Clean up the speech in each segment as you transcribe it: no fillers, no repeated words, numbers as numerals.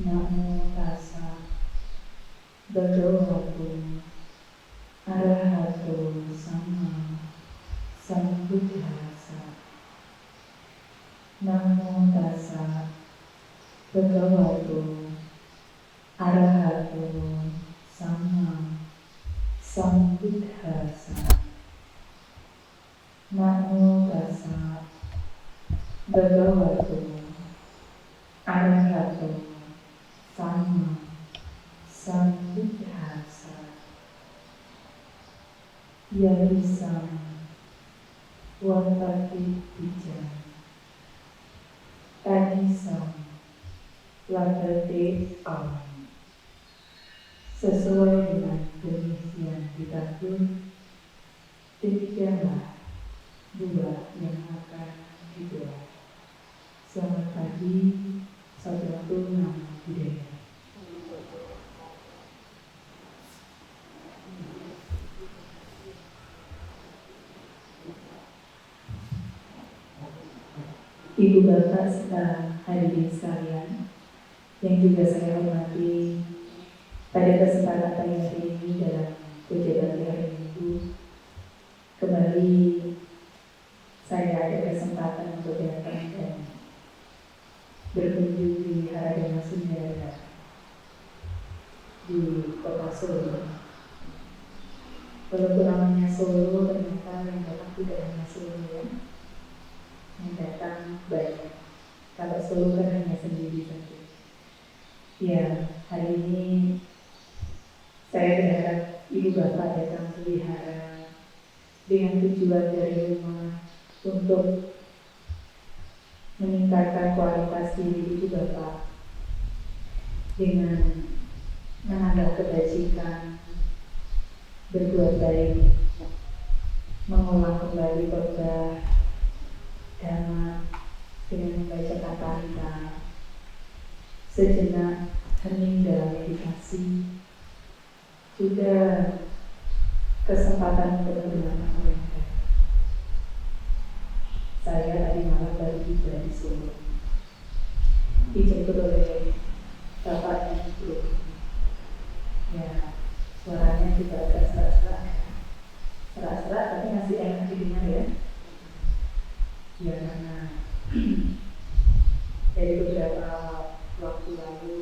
Namo tassa bhagavato arahato sama sambuddhassa. Namo tassa bhagavato arahato sama sambuddhassa. Namo tassa bhagavato arahato sama sambuddhassa. Yarisam watati bijam Kadisam ladate alam. Sesuai dengan jenis yang diatur, demikianlah buah yang akan dibuat. Selamat pagi, saudaraku nama budaya. Ibu bapak serta hadirin sekalian yang juga saya hormati, pada kesempatan hari ini dalam kegiatan hari Minggu, kembali saya ada kesempatan untuk datang dan berkunjung di Haradana Sundara di kota Solo. Walaupun namanya Solo, ternyata yang datang tidak hanya Solo ya, yang datang banyak. Kalau Solo kan hanya sendiri saja. Ya, hari ini saya berharap ibu bapak datang ke wihara dengan tujuan dari rumah untuk meningkatkan kualitas diri ibu bapak dengan menambah kebajikan, berbuat baik, mengulang kembali khotbah dhamma dengan membaca kata-kata, sejenak hening dalam meditasi, juga kesempatan untuk mendengarkan mereka. Saya tadi malam baru tiba di Solo, dijemput oleh bapaknya itu. Ya, suaranya juga agak serak-serak tapi masih enak didengar ya. Ya, karena dari beberapa waktu lalu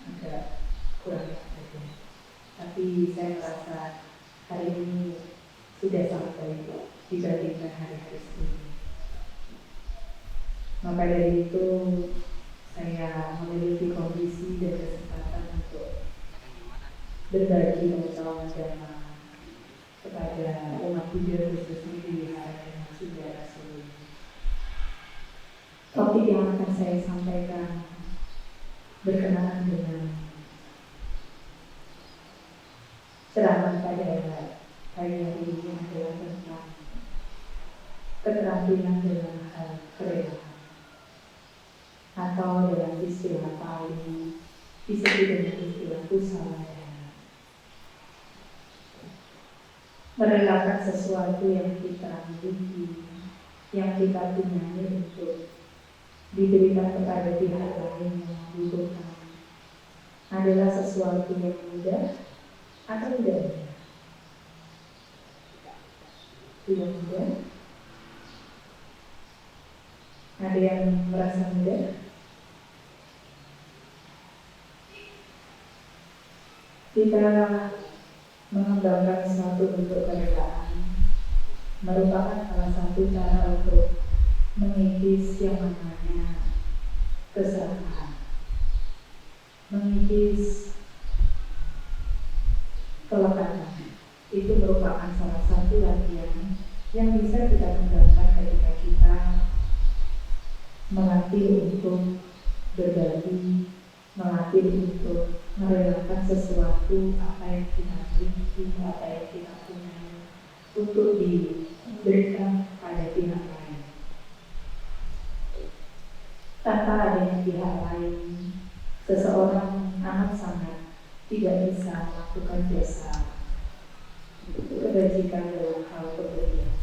agak kurang saja. Tapi saya merasa hari ini sudah sangat baik dibandingkan hari-hari sebelumnya. Maka dari itu saya memiliki kondisi dan kesempatan untuk berbagi pengetahuan agama kepada umat Buddha khususnya di Haradana Sundara Solo. Topik yang akan saya sampaikan berkenaan dengan ceramah pada hari ini adalah tentang keterampilan dalam hal kerelaan, atau dalam istilah Pali disebut dengan istilah kusala. Merelakan sesuatu yang kita miliki, yang kita punya untuk diberikan kepada pihak lain yang membutuhkan, adalah sesuatu yang mudah atau tidak mudah? Tidak mudah. Ada yang merasa mudah? Kita mengembangkan suatu bentuk kerelaan merupakan salah satu cara untuk mengikis yang namanya kesalahan, mengikis kelemahan. Itu merupakan salah satu latihan yang bisa kita kembangkan ketika kita melatih untuk berbagi, melatih untuk merelakan sesuatu apa yang kita miliki, apa yang kita punya, untuk diberikan pada pihak lain. Tanpa adanya pihak lain, seseorang amat sangat tidak bisa melakukan jasa kebajikan dalam hal pemberian.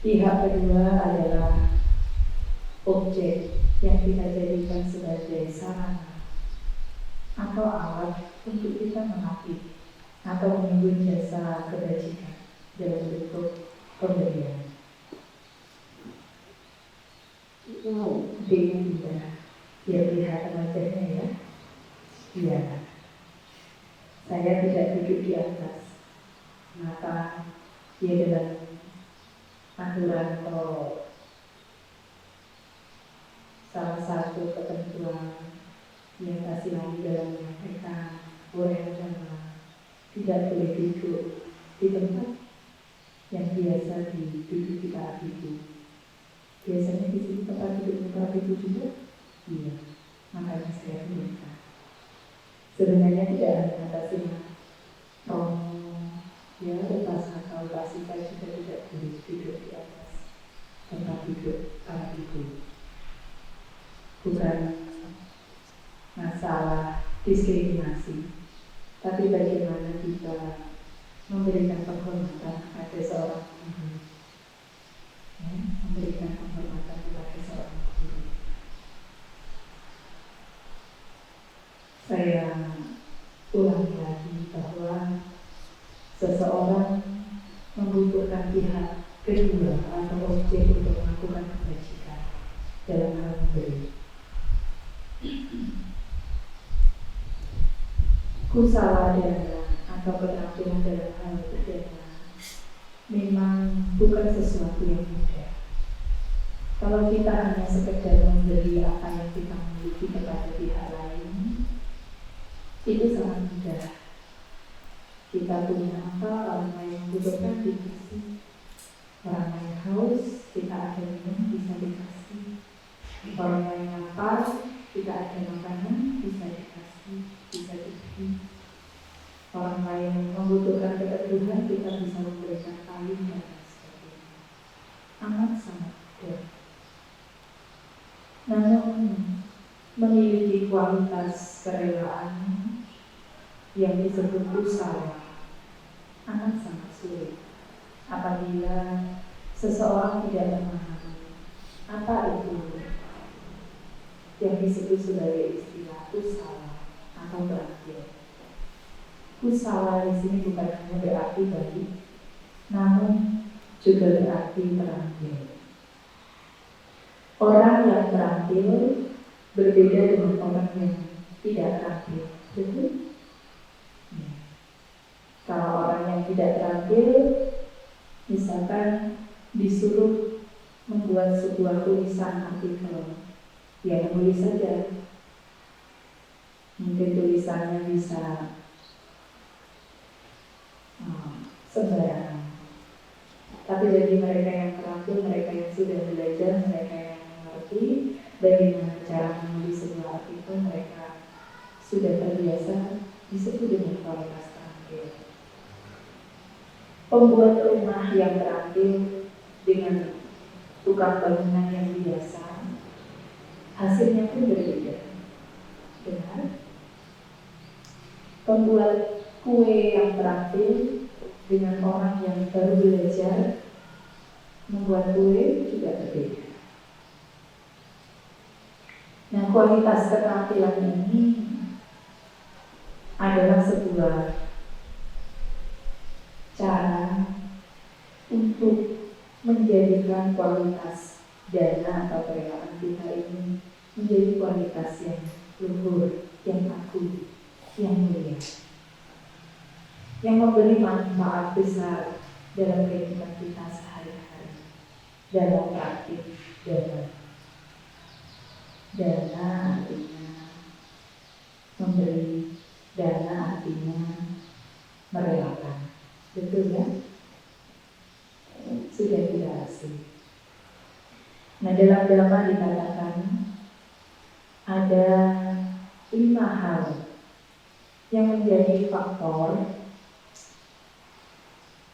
Pihak kedua adalah objek yang kita jadikan sebagai sarana atau alat untuk kita mengabdi atau menimbun jasa kebajikan dalam bentuk pemberian. Dia tidak, dia lihat wajahnya ya. Iya, saya tidak duduk di atas, maka dia dalam aturan atau salah satu ketentuan yang kasih lagi dalam menyampaikan orang agama tidak boleh duduk di tempat yang biasa diduduki para ibu. Biasanya di sini tempat duduk para ibu juga. Iya, makanya saya berikan. Sebenarnya tidak hanya atas romo, ya upasaka atau upasika juga tidak boleh duduk di atas tempat duduk para ibu. Bukan masalah diskriminasi, tapi bagaimana kita memberikan penghormatan kepada seorang guru, ya, memberikan penghormatan kepada seorang guru. Saya ulangi lagi bahwa seseorang membutuhkan pihak kedua atau objek untuk melakukan kebajikan dalam hal memberi. Kusala dana atau keterampilan dalam hal berdana memang bukan sesuatu yang mudah. Kalau kita hanya sekedar memberi apa yang kita miliki kepada pihak lain, itu sangat mudah. Kita punya apa, orang lain membutuhkan dikasih. Orang lain haus, kita ada minum, bisa dikasih. Orang lain lapar, kita ada makanan, bisa dikasih, bisa diberi. Orang lain membutuhkan keteduhan, kita bisa memberikan kain dan sebagainya. Amat sangat mudah. Namun memiliki kualitas kerelaan yang disebut usaha amat sangat sulit apabila seseorang tidak memahami apa itu yang disebut sebagai istilah usaha atau berakil. Usaha di sini bukan hanya berarti baik, namun juga berarti terampil. Orang yang terampil berbeda dengan orang yang tidak terampil. Betul? Ya. Kalau orang yang tidak terampil, misalkan disuruh membuat sebuah tulisan artikel, ya menulis saja. Mungkin tulisannya bisa sembarangan. Tapi bagi mereka yang terampil, mereka yang sudah belajar, mereka yang mengerti bagaimana cara menulis sebuah artikel, mereka sudah terbiasa disebut dengan kualitas terampil. Pembuat rumah yang terampil dengan tukang bangunan yang biasa, hasilnya pun berbeda. Benar? Pembuat kue yang terampil dengan orang yang baru belajar membuat kue juga berbeda. Nah, kualitas keterampilan ini adalah sebuah cara untuk menjadikan kualitas dana atau kerelaan kita ini menjadi kualitas yang luhur, yang agung, yang mulia, yang memberi manfaat besar dalam kehidupan kita sehari-hari, dalam praktik dana. Dana artinya memberi, dana artinya merelakan. Betul ya? Sudah tidak asing. Nah, dalam dhamma dikatakan ada 5 hal yang menjadi faktor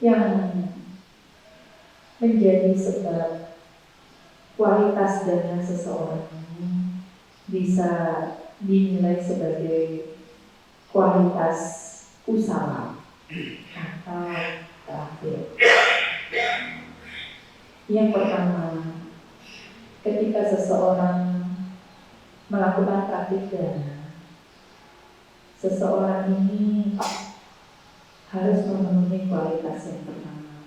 yang menjadi sebab kualitas dana seseorang ini bisa dinilai sebagai kualitas usaha atau terampil. Yang pertama, ketika seseorang melakukan praktik dana, seseorang ini harus memenuhi kualitas yang pertama,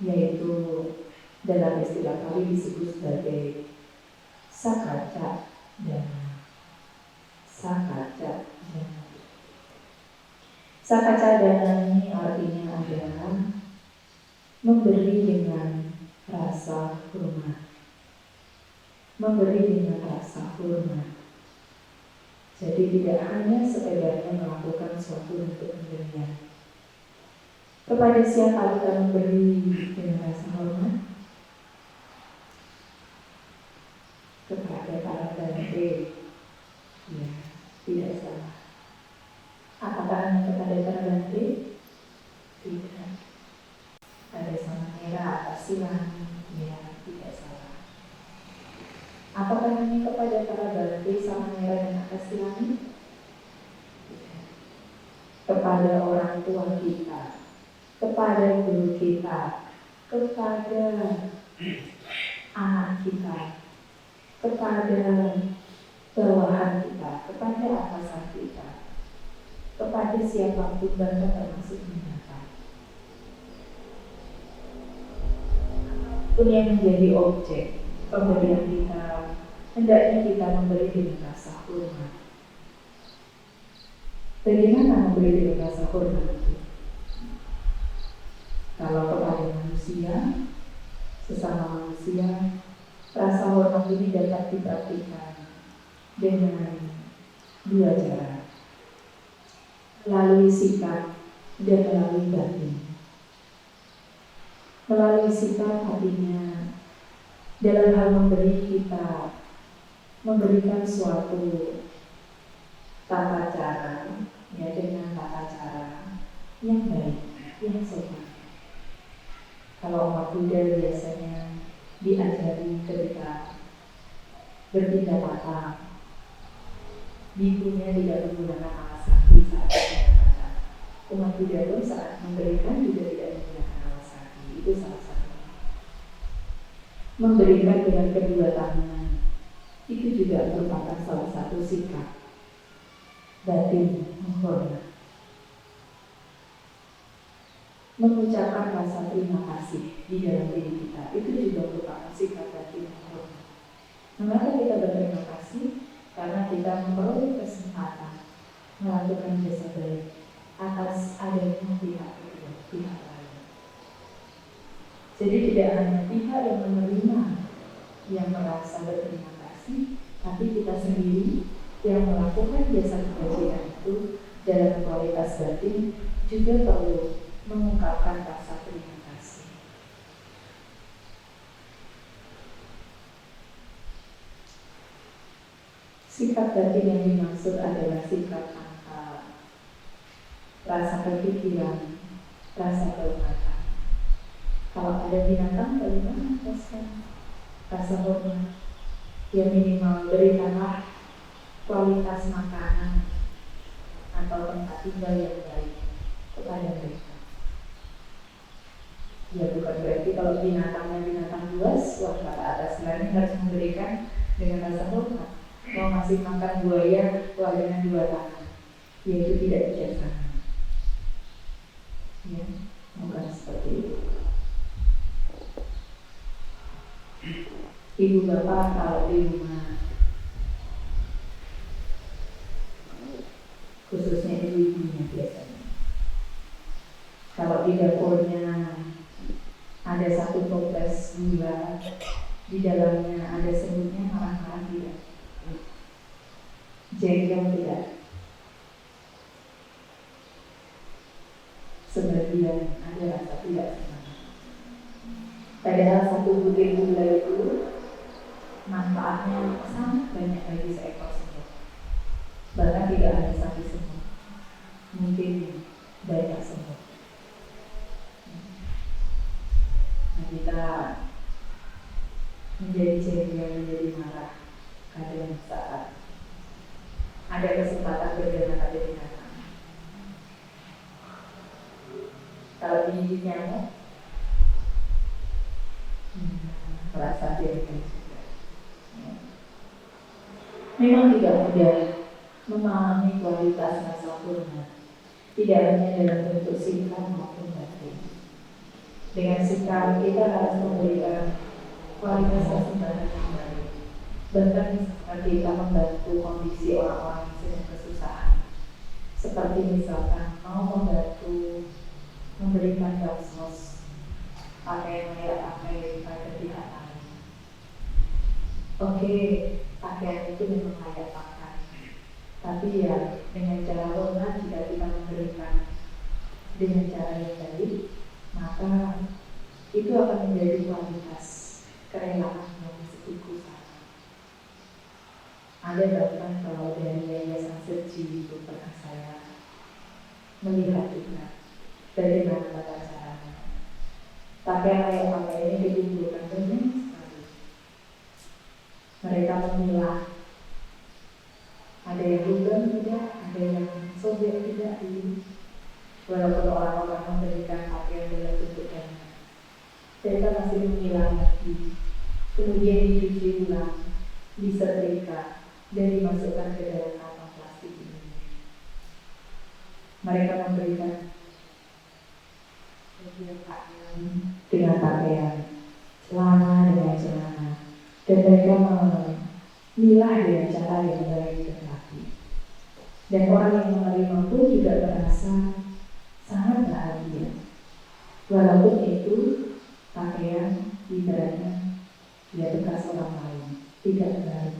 yaitu dalam istilah kami disebut sebagai sakaca dana. Sakaca dana. Sakaca dana ini artinya adalah memberi dengan rasa hormat. Memberi dengan rasa hormat. Jadi tidak hanya sekedarnya melakukan suatu bentuk pemberian. Kepada siapa kita memberi dengan rasa hormat? Kepada para bante. Ya, tidak salah. Apakah hanya kepada para bante? Tidak. Ada Samanera atas silani. Ya, tidak salah. Apakah hanya kepada para bante, Samanera dan atas silani? Tidak. Kepada orang tua kita, kepada guru kita, kepada anak kita, kepada bawahan kita, kepada atasan kita, kepada siapapun, bahkan termasuk binatang. Apapun yang menjadi objek pemberian kita, hendaknya kita memberi dengan rasa hormat. Bagaimana memberi dengan rasa hormat itu? Kalau kepada manusia, sesama manusia, rasa hormat ini dapat dipraktikkan dengan dua cara, melalui sikap dan melalui batin. Melalui sikap artinya dalam hal memberi kita memberikan suatu tata cara, ya, dengan tata cara yang baik, yang sopan. Kalau umat Buddha biasanya diajari ketika bertindak kata, bikunya tidak menggunakan alas kaki saat bertindak kata. Umat Buddha pun saat memberikan juga tidak menggunakan alas kaki. Itu salah satunya. Memberikan dengan kedua tangan itu juga merupakan salah satu sikap batin menghormat. Mengucapkan rasa terima kasih di dalam diri kita itu juga merupakan sikap batin menghormat. Mengapa kita berterima kasih? Karena kita memperoleh kesempatan melakukan jasa baik atas adanya pihak kedua, pihak lain. Jadi tidak hanya pihak yang menerima yang merasa berterima kasih, tapi kita sendiri yang melakukan jasa kebajikan itu dalam kualitas batin juga perlu mengungkapkan rasa terima kasih. Sikap batin yang dimaksud adalah sikap akal, rasa kepikiran, rasa kehormatan. Kalau ada binatang, bagaimana rasa hormat? Ya minimal berikanlah kualitas makanan atau tempat tinggal yang baik kepada mereka. Ya bukan berarti kalau binatangnya binatang buas, wah kata atas lain harus memberikan dengan rasa hormat. Mau masih makan buaya, wah dengan dua tangan. Ya itu tidak bijaksana. Ya, bukan seperti itu. Ibu bapak kalau di rumah, khususnya ibu-ibunya biasanya, kalau di dapurnya ada satu toples gula, di dalamnya ada semutnya, marah-marah tidak, jengkel tidak, sebagian ada rasa tidak senang. Padahal satu butir gula itu manfaatnya sangat banyak bagi seekor semut. Bahkan tidak hanya satu semut, mungkin banyak semut. Nah, kita menjadi jengkel, menjadi marah kadang saat ada kesempatan berdengar pada binatang. Kalau digigit nyamuk, merasa jengkel juga. Memang tidak mudah memahami kualitas rasa hormat, tidak hanya dalam bentuk sikap maupun batin. Dengan sikap kita harus memberikan kualitas persembahan yang baik. Bahkan misalkan kita membantu kondisi orang-orang yang sedang kesusahan, seperti misalkan mau membantu memberikan bansos pakaian layak pakai pada pihak lain. Oke, pakaian itu memang layak pakai, tapi ya dengan cara hormat jika kita memberikan dengan cara yang baik, maka itu akan menjadi kualitas kerelaan yang setiku sana. Ada bahkan kalau dari Yayasan Seji itu pernah saya melihat juga bagaimana tata caranya. Pakaian layak pakai ini dikumpulkan banyak sekali. Mereka memilah, ada yang lubang tidak, ada yang sobek tidak ini. Walaupun orang-orang memberikan pakaian dalam bentuk ganda, mereka masih memilah lagi, kemudian dicuci ulang, disetrika, dan dimasukkan ke dalam kantong plastik ini. Mereka memberikan pakaian dengan pakaian, celana dengan celana, dan mereka memilah dengan cara yang baik dan rapi. Dan orang yang menerima pun juga merasa sangat bahagia, walaupun itu pakaian ibaratnya dia bekas orang lain, tidak baik.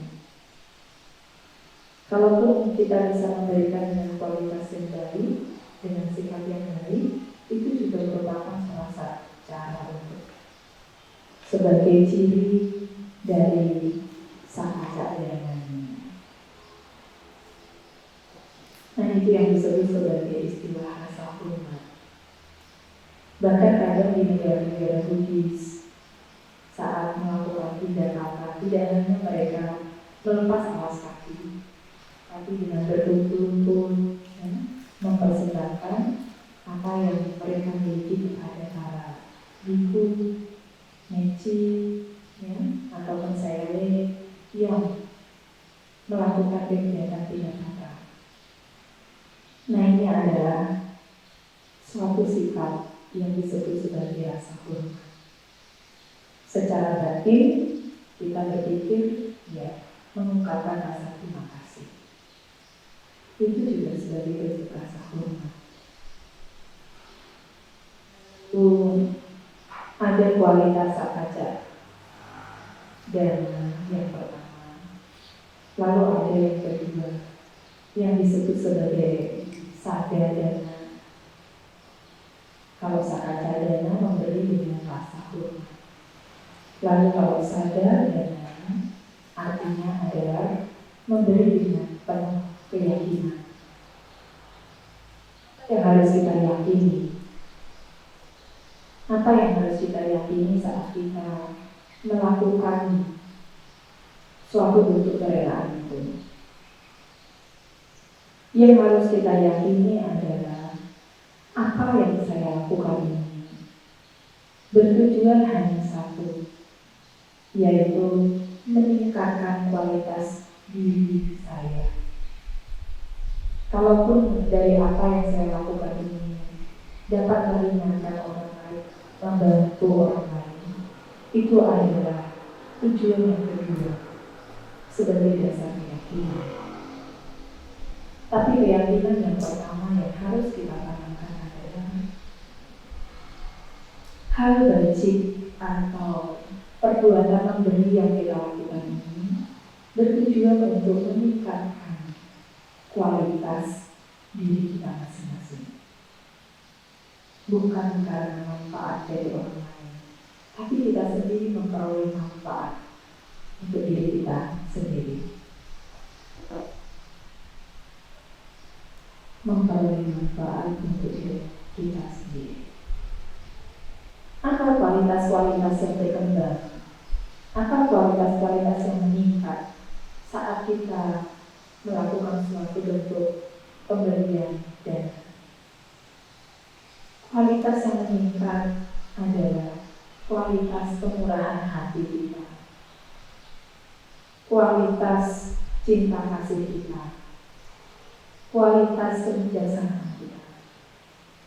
Kalaupun kita bisa memberikan dengan kualitas yang baik, dengan sikap yang baik, itu juga merupakan salah satu cara untuk sebagai ciri dari sang ajak dagangannya. Nah, itu yang disebut sebagai istilah rasa hormat. Bahkan kadang di negara-negara Buddhis, saat melakukan tindakan, tidak hanya mereka melepas alas kaki, tapi dengan bertumpul-tumpul mempersembahkan apa yang mereka miliki kepada para biku, meci, atau pensele yang melakukan kegiatan tindakan. Nah, ini adalah suatu sifat yang disebut sebagai rasa hormat. Secara batin kita berpikir ya mengungkapkan rasa terima kasih. Itu juga sebagai bentuk rasa hormat. Ada kualitas akaja dan yang pertama, lalu ada yang kedua yang disebut sebagai sadadana. Kalau sakadana memberi dengan rasa hormat. Lalu kalau sadadana artinya adalah memberi dengan penuh keyakinan. Yang harus kita yakini. Apa yang harus kita yakini saat kita melakukan suatu bentuk kerelaan itu? Yang harus kita yakini adalah apa yang saya lakukan ini bertujuan hanya satu, yaitu meningkatkan kualitas diri saya. Kalaupun dari apa yang saya lakukan ini dapat meringankan orang lain, membantu orang lain, itu adalah tujuan yang kedua sebagai dasar keyakinan. Tapi keyakinan yang pertama yang harus kita tanamkan adalah hal bajik atau perbuatan memberi yang kita lakukan ini bertujuan untuk meningkatkan kualitas diri kita masing-masing. Bukan karena manfaat dari orang lain, tapi kita sendiri memperoleh manfaat untuk diri kita sendiri. Memperoleh manfaat untuk diri kita sendiri. Apa kualitas-kualitas yang berkembang? Apa kualitas-kualitas yang meningkat saat kita melakukan suatu bentuk pemberian dan kualitas yang meningkat adalah kualitas kemurahan hati kita, kualitas cinta kasih kita, kualitas kebijaksanaan kita,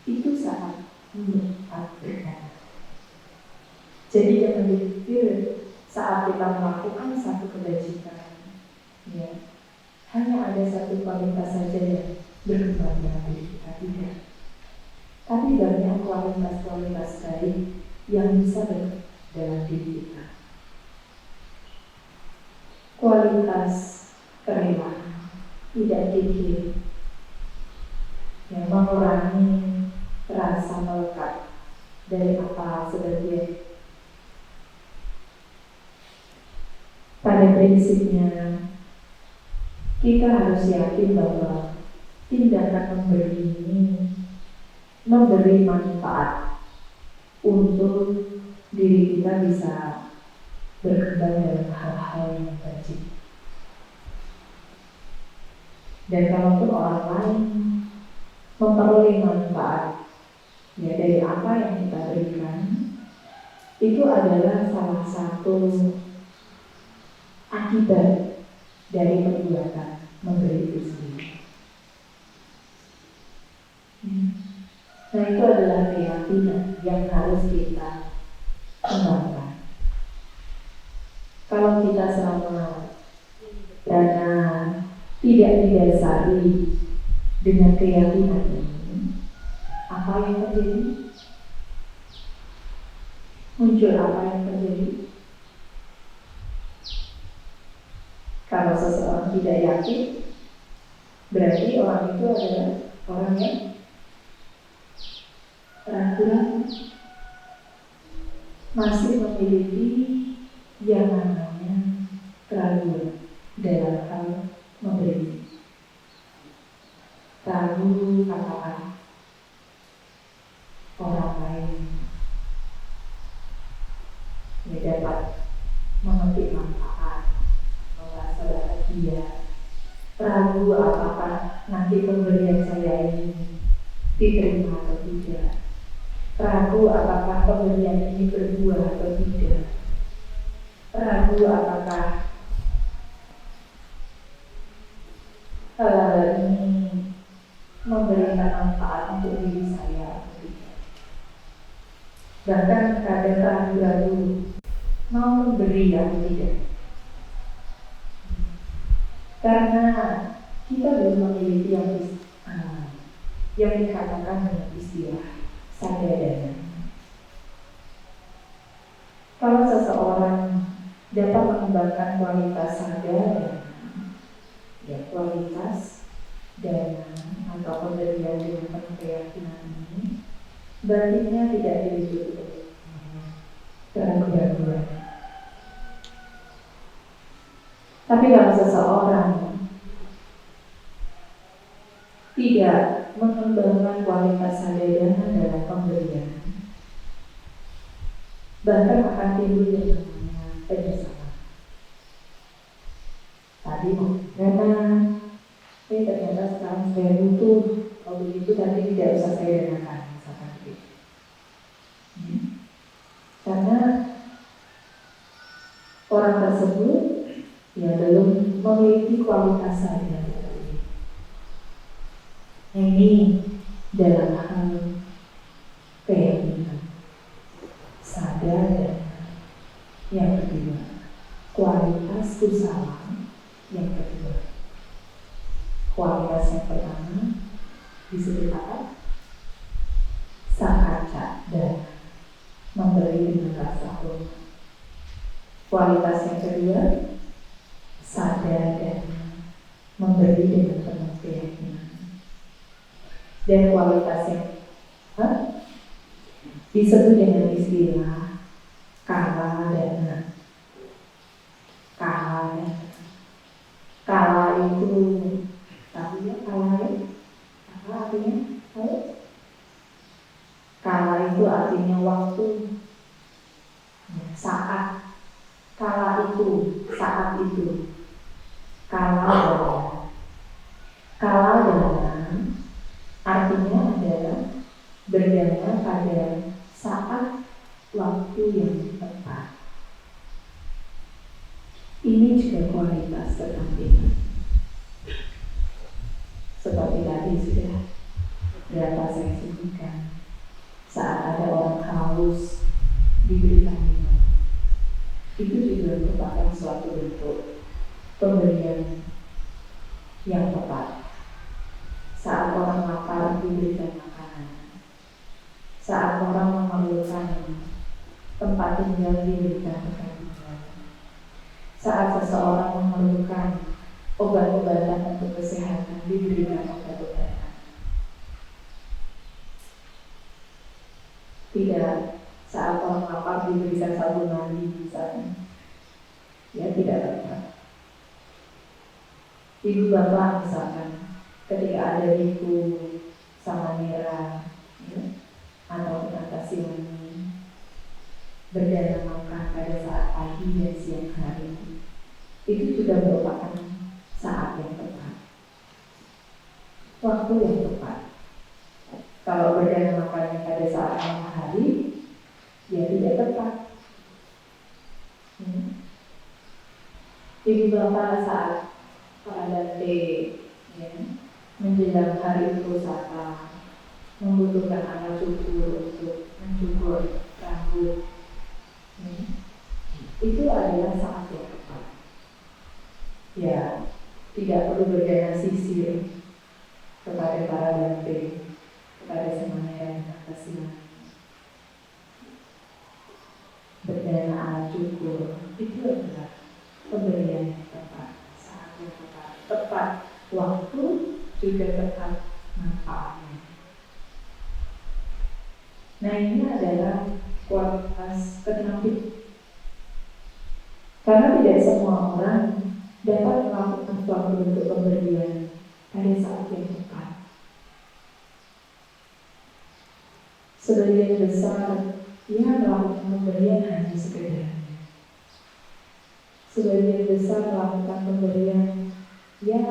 itu sangat berguna. Jadi jangan berpikir saat kita melakukan satu kebajikan, ya, hanya ada satu kualitas saja yang berkembang dalam diri kita, tidak. Tapi banyak kualitas-kualitas baik yang bisa berkembang dalam diri kita. Kualitas kerelaan, tidak gigih, yang mengurangi rasa melekat dari apa sebagian. Pada prinsipnya, kita harus yakin bahwa tindakan memberi ini memberi manfaat untuk diri kita bisa berkembang dalam hal-hal yang baik. Dan kalaupun orang lain memperoleh manfaat ya dari apa yang kita berikan, itu adalah salah satu akibat dari perbuatan memberi itu sendiri. Nah, itu adalah keyakinan yang harus kita kembangkan. Kalau kita selama karena tidak didasari dengan keyakinan ini, apa yang terjadi? Muncul apa yang terjadi? Kalau seseorang tidak yakin, berarti orang itu adalah orang yang ragu-ragu, masih memiliki yang namanya keraguan dalam hal memberi. Ragu apakah orang lain dapat memetik manfaat, merasa bahagia. Ragu apakah nanti pemberian saya ini diterima atau tidak. Ragu apakah pemberian ini berbuah atau tidak. Ragu apakah hal ini memberikan manfaat untuk diri saya atau tidak. Bahkan kadang ragu-ragu mau memberi atau tidak. Karena kita belum memiliki yang dikatakan dengan istilah sadar. Kalau seseorang dapat mengembangkan kualitas sadar, ya kualitas dana atau pemberian dengan penuh keyakinan ini, batinnya tidak ditutup keraguan-keraguan. Tapi kalau seseorang tidak mengembangkan kualitas sadar dalam pemberian, bahkan akan timbul yang namanya penyesalan. Tadi karena ternyata sekarang saya butuh, kalau begitu tadi tidak usah saya danakan, misalkan begitu. Karena orang tersebut ya belum memiliki kualitas sadar. Ini dalam hal keyakinan sadar dan yang kedua kualitas usaha yang kedua. Kualitas yang pertama disebut apa? Sakaca dan memberi dengan rasa hormat. Kualitas yang kedua sadar dan memberi dengan penuh keyakinan. Dan kualitas yang disebut dengan istilah kala dana. Kala itu tahu ya, kala apa artinya? Kala itu artinya waktu, saat. Kala itu, saat itu. Kala dana artinya adalah berdana pada saat waktu yang tepat. Ini juga kualitas keterampilan. Seperti tadi sudah berapa saya sebutkan, saat ada orang haus diberikan minum, itu juga merupakan suatu bentuk pemberian yang tepat. Saat orang lapar diberikan makanan, saat orang memerlukan tempat tinggal diberikan tempat tinggal, saat seseorang memerlukan obat-obatan untuk kesehatan diberikan obat-obatan. Tidak saat orang lapar diberikan sabun mandi misalnya, ya tidak tepat. Ibu bapak misalkan ketika ada biku sama merah, ya, atau atasi wangi berdana makan pada saat pagi dan siang hari, itu juga merupakan saat yang tepat, waktu yang tepat. Kalau berdana makannya pada saat malam hari, ya tidak tepat. Ibu bapak saat Paradante, ya, menjelang hari Pusaka, membutuhkan alat cukur untuk mencukur rambut, itu adalah saat yang tepat. Ya, tidak perlu berdana sisir kepada Paradante, kepada Semanayan Akasilan. Berdana alat cukur itu adalah pemberian yang tepat, saat yang tepat, tepat waktu juga tepat manfaatnya. Nah, ini adalah kualitas keterampilan. Karena tidak semua orang dapat melakukan suatu bentuk pemberian pada saat yang tepat. Sebagian besar ia melakukan pemberian hanya sekedar. Sebagian besar melakukan pemberian, ya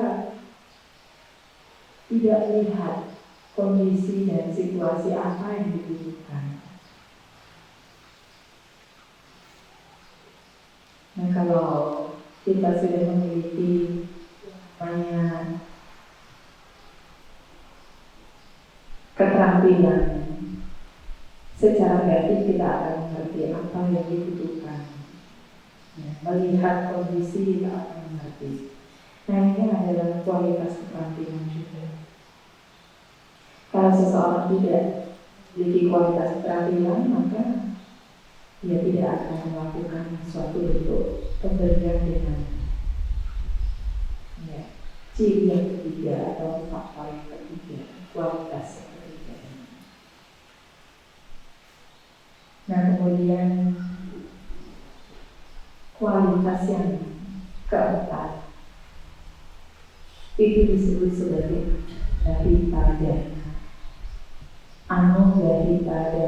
tidak melihat kondisi dan situasi apa yang dibutuhkan. Nah, kalau kita sudah memiliki banyak keterampilan, secara berarti kita akan mengerti apa yang dibutuhkan. Ya, melihat kondisi kita akan mengerti. Nah, ini adalah kualitas keterampilan juga. Kalau seseorang tidak memiliki kualitas keterampilan, maka dia tidak akan melakukan suatu bentuk pemberian dengan ciri yang ketiga atau faktor yang ketiga, kualitas yang ketiga. Nah, kemudian kualitas yang keempat itu disebut sebagai daripada daripada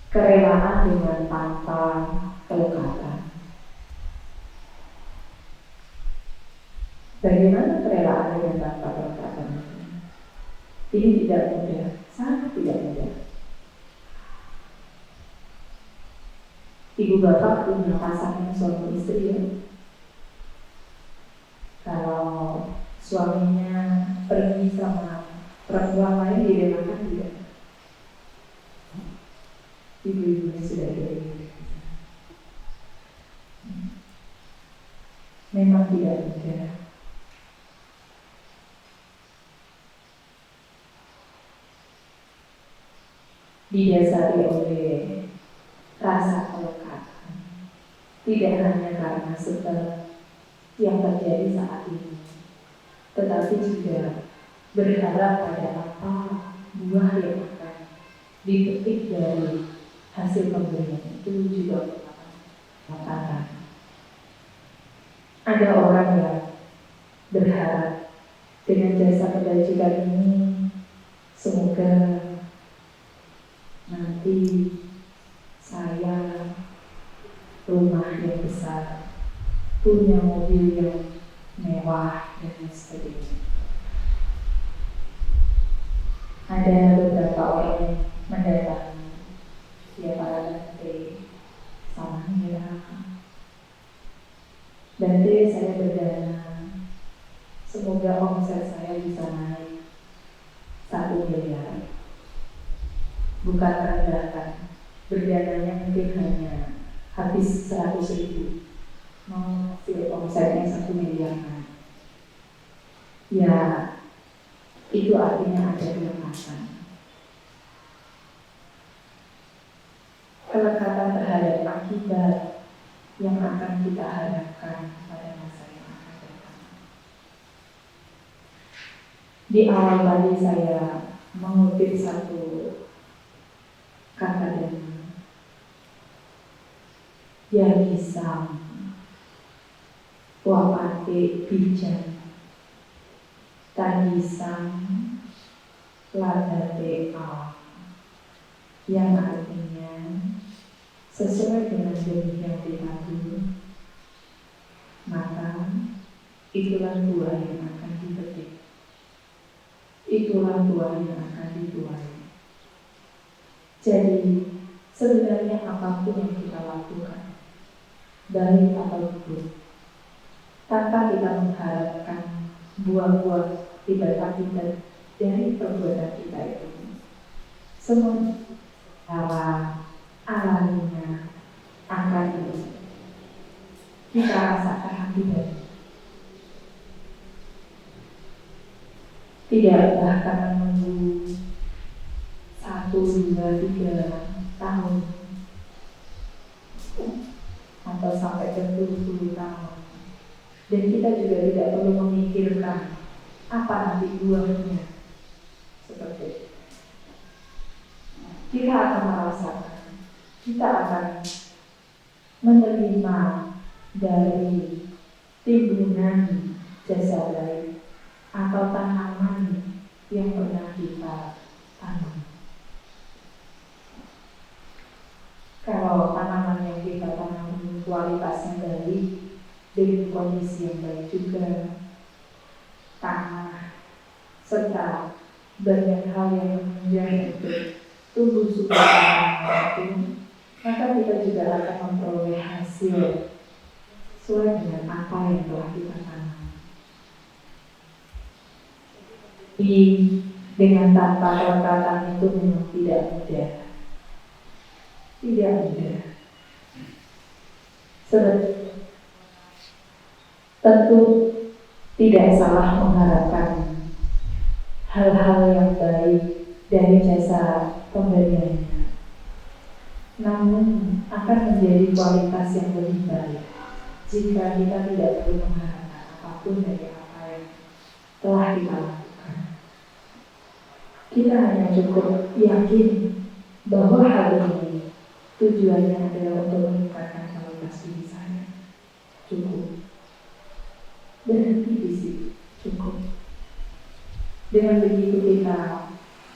kerelaan dengan tanpa kelekatan. Bagaimana kerelaan dengan tanpa kelekatan? Ini tidak mudah, sangat tidak mudah. Ibu bapak punya pasangan suami istri, ya. Kalau suaminya pergi sama perempuan lain, direlakan tidak? Ibu-ibunya sudah ada. Memang tidak mudah. Didasari oleh rasa kelekatan, tidak hanya karena sebab yang terjadi saat ini, tetapi juga berharap pada apa buah yang akan dipetik dari hasil pemberian itu juga merupakan makanan. Ada orang yang berharap dengan jasa kebajikan ini semoga nanti saya rumah yang besar, punya mobil yang mewah dan sebagainya. Ada beberapa orang yang mendatangi Paradante sama Mira. Bante, saya berdana bukan rendahkan. Berdananya mungkin hanya habis 100.000, mau omsetnya 1 miliar. Ya, itu artinya ada kelekatan. Kelekatan terhadap akibat yang akan kita harapkan pada masa yang akan datang. Di awal tadi saya mengutip satu kata dari yang bisa wapate bijan tanisam ladate al, yang artinya sesuai dengan jenis yang ditanam, maka itulah buah yang akan dipetik, itulah buah yang akan dituai. Jadi sebenarnya apapun yang kita lakukan, baik atau buruk, tanpa kita mengharapkan buah-buah tidak akibat dari perbuatan kita itu, semua alaminya akan kita rasakan akibat. Tidak bahkan menunggu 1, 2, 3 tahun atau sampai berpuluh-puluh tahun, dan kita juga tidak perlu memikirkan apa nanti buahnya. Seperti itu. Kita akan merasakan, kita akan menerima dari timbunan jasa baik atau tanaman yang pernah kita tanam. Kalau tanaman yang kita tanam ini kualitasnya baik, dengan kondisi yang baik juga, tanah serta banyak hal yang menunjang untuk tumbuh subur tanaman itu, maka kita juga akan memperoleh hasil sesuai dengan apa yang telah kita tanam. Dengan tanpa kelekatan itu memang tidak mudah. Tidak mudah. Tentu tidak salah mengharapkan hal-hal yang baik dari jasa pemberiannya, namun akan menjadi kualitas yang lebih baik jika kita tidak perlu mengharapkan apapun dari apa yang telah kita lakukan. Kita hanya cukup yakin bahwa hal ini tujuannya adalah untuk meningkatkan kualitas diri saya. Cukup. Berhenti di situ. Cukup. Dengan begitu kita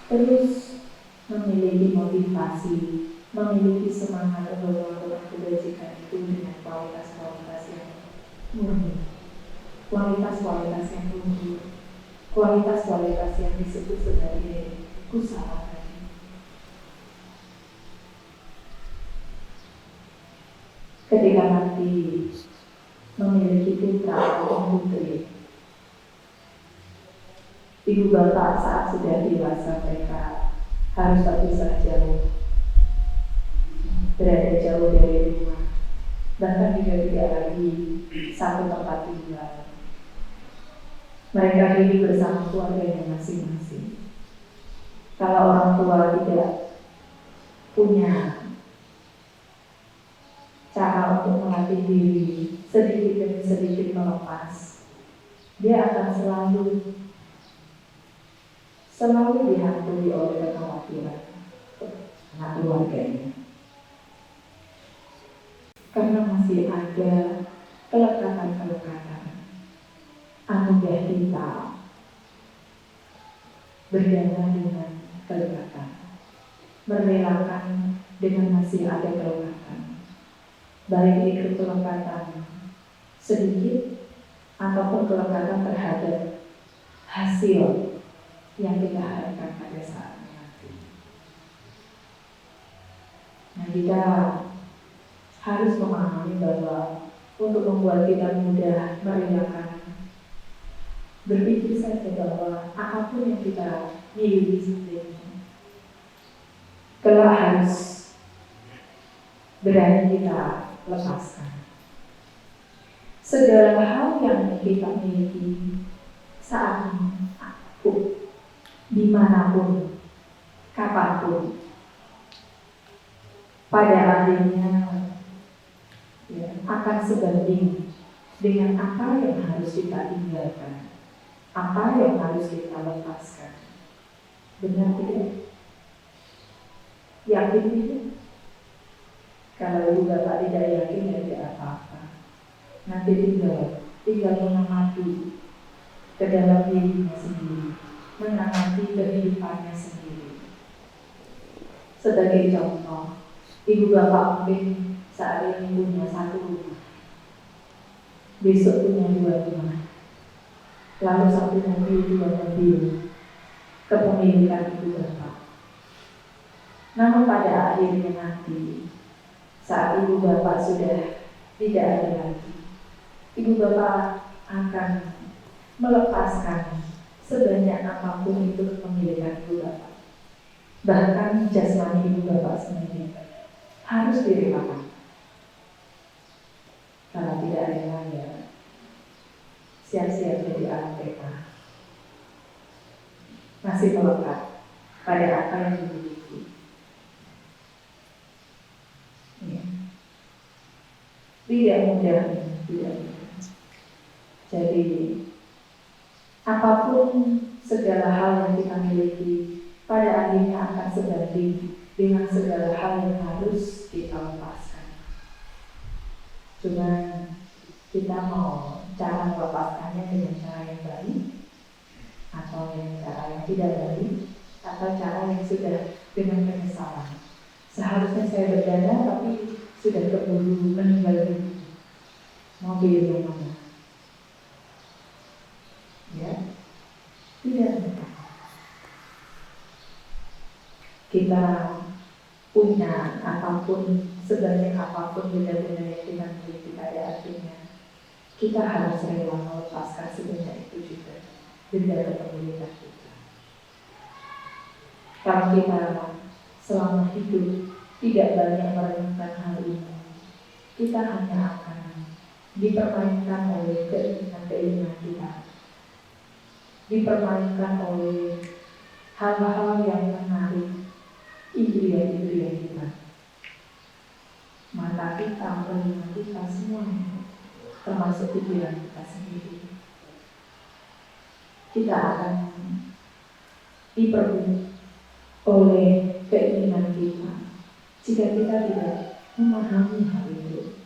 terus memiliki motivasi, memiliki semangat untuk melakukan kebajikan itu dengan kualitas-kualitas yang murni, kualitas-kualitas yang luhur, kualitas-kualitas yang disebut sebagai kusala tadi. Ketika nanti memiliki putra atau putri, ibu bapak saat sudah dewasa mereka harus terpisah jauh, berada jauh dari rumah, bahkan juga tidak lagi satu tempat tinggal. Mereka hidup bersama keluarganya masing-masing. Kalau orang tua tidak punya cara untuk melatih diri sedikit demi sedikit melepas, dia akan selalu dihantui oleh kekhawatiran anak keluarganya, karena masih ada kelekatan-kelekatan. Anugerah kita berdana dengan kelekatan, merelakan dengan masih ada kelekatan, baik itu kelekatan sedikit ataupun kelekatan terhadap hasil yang kita harapkan pada saat nanti. Nah, kita harus memahami bahwa untuk membuat kita mudah merelakan, berpikir saja bahwa apapun yang kita miliki saat ini kelak harus berani kita lepaskan. Segala hal yang kita miliki saat ini, apapun, dimanapun, kapanpun, pada akhirnya ya, akan sebanding dengan apa yang harus kita tinggalkan, apa yang harus kita lepaskan. Benar tidak? Yakin tidak? Kalau ibu bapak tidak yakin, ya tidak apa-apa. Nanti tinggal mengamati ke dalam dirinya sendiri, mengamati kehidupannya sendiri. Sebagai contoh, ibu bapak mungkin saat ini punya 1 rumah, besok punya 2 rumah, lalu 1 mobil, 2 mobil, kepemilikan ibu bapak. Namun pada akhirnya nanti, saat ibu bapak sudah tidak ada lagi, ibu bapak akan melepaskan sebanyak apapun itu kepemilikan ibu bapak. Bahkan jasmani ibu bapak sendiri harus direlakan. Kalau tidak rela, ya siap-siap jadi anak TK. Masih melekat pada apa yang dimiliki. Ya. Tidak mudah, tidak mudah. Jadi apapun segala hal yang kita miliki, pada akhirnya akan sebanding dengan segala hal yang harus kita lepaskan. Cuma kita mau cara melepaskannya dengan cara yang baik, atau dengan cara yang tidak baik, atau cara yang sudah dengan penyesalan. Seharusnya saya berdana tapi sudah keburu meninggal dunia. Mau pilih yang mana? Ya, tidak. Kita punya apapun, sebanyak apapun benda-benda yang kita miliki, pada akhirnya kita harus rela melepaskan sebanyak itu juga benda kepemilikan kita. Kalau kita selama hidup tidak banyak merenungkan hal ini, kita hanya akan dipermainkan oleh keinginan-keinginan kita, dipermainkan oleh hal-hal yang menarik indria-indria kita, mata kita, telinga kita, semuanya, termasuk pikiran kita sendiri. Kita akan diperbuat oleh keinginan kita jika kita tidak memahami hal itu,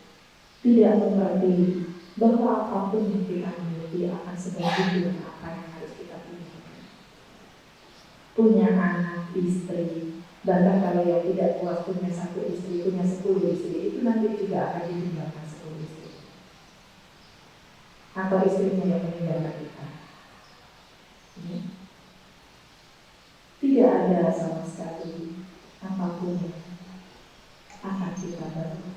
tidak mengerti bahwa apapun yang kita miliki akan sebanding dengan apa yang harus kita punya. Punya anak, istri, bahkan kalau yang tidak puas punya 1 istri, punya 10 istri, itu nanti juga akan ditinggalkan 10 istri. Atau istrinya yang meninggalkan kita. Tidak ada sama sekali apapun yang akan kita bantu.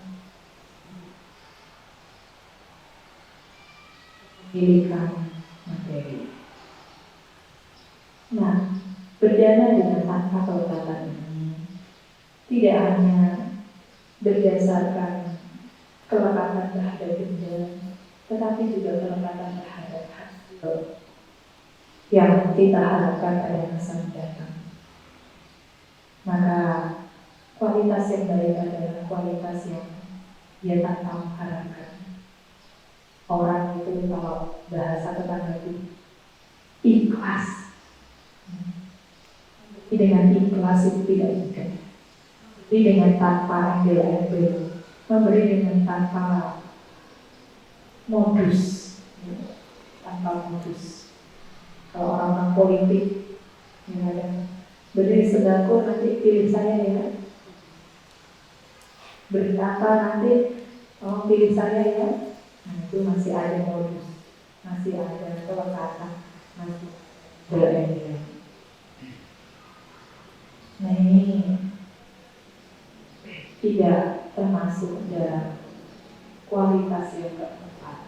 Milikan materi. Nah, berdana dengan tanpa kelekatan ini tidak hanya berdasarkan kelekatan terhadap benda, tetapi juga kelekatan terhadap hasil yang kita harapkan pada masa mendatang. Maka kualitas yang baik adalah kualitas yang dia tanpa mengharapkan. Orang itu kalau bahasa tetangga itu ikhlas. Tapi dengan ikhlas itu tidak mudah. Tapi dengan tanpa embel-embel, memberi dengan tanpa modus, tanpa modus. Kalau orang-orang politik, yang ada beri sembako nanti pilih saya ya. Beri apa nanti, oh pilih saya ya. Nah, itu masih ada modus, masih ada kelekatan, masih embel-embel. Nah ini tidak termasuk dalam kualitas yang keempat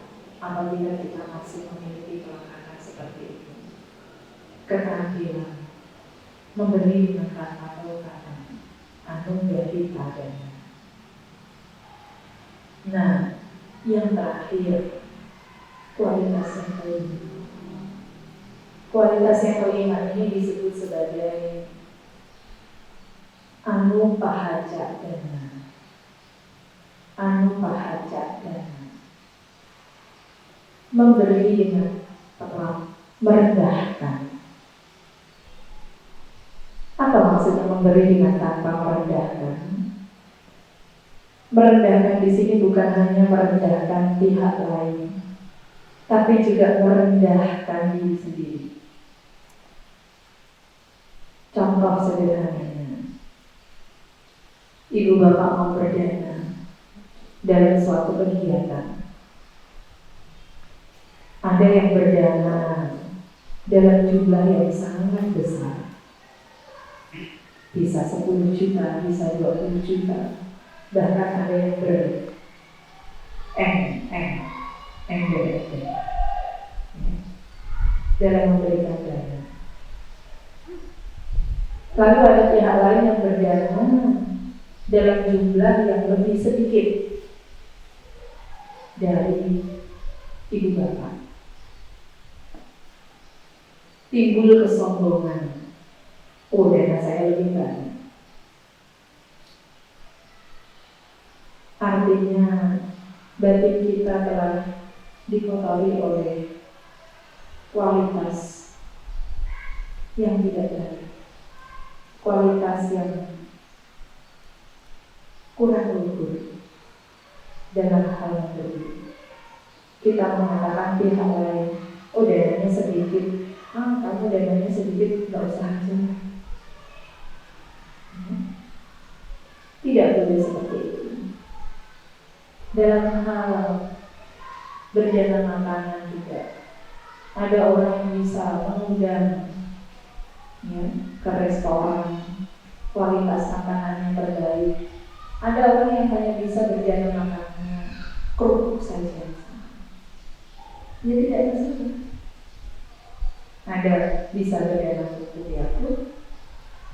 apabila kita masih memiliki kelekatan seperti itu. Keterampilan memberi dengan tanpa kelekatan anugahita dana. Nah, yang terakhir, kualitas yang kelima. Kualitas yang kelima ini disebut sebagai anupahaca dana. Anupahaca dana. Memberi dengan terang, merendahkan. Apa maksudnya memberi dengan tanpa merendahkan? Merendahkan di sini bukan hanya merendahkan pihak lain, tapi juga merendahkan diri sendiri. Contoh sederhananya, ibu bapak mau berdana dalam suatu kegiatan. Ada yang berdana dalam jumlah yang sangat besar, bisa 10 juta, bisa 20 juta, bahkan ada yang dalam memberikan dana. Lalu ada pihak lain yang berdana dalam jumlah yang lebih sedikit dari ibu bapak. Timbul kesombongan. Oh, dana saya lebih banyak. Artinya batin kita telah dikotori oleh kualitas yang tidak baik, kualitas yang kurang luhur dalam hal yang berbeda. Kita mengatakan pihak lain, oh dananya sedikit, kamu dananya sedikit, nggak usah aja. Tidak boleh seperti itu. Dalam hal berdana makanan juga, ada orang yang bisa mengundang ke restoran, kualitas makanan yang terbaik. Ada orang yang hanya bisa berdana makanannya kerupuk saja. Ya tidak bisa. Ada bisa berdana kerupuk Yakult,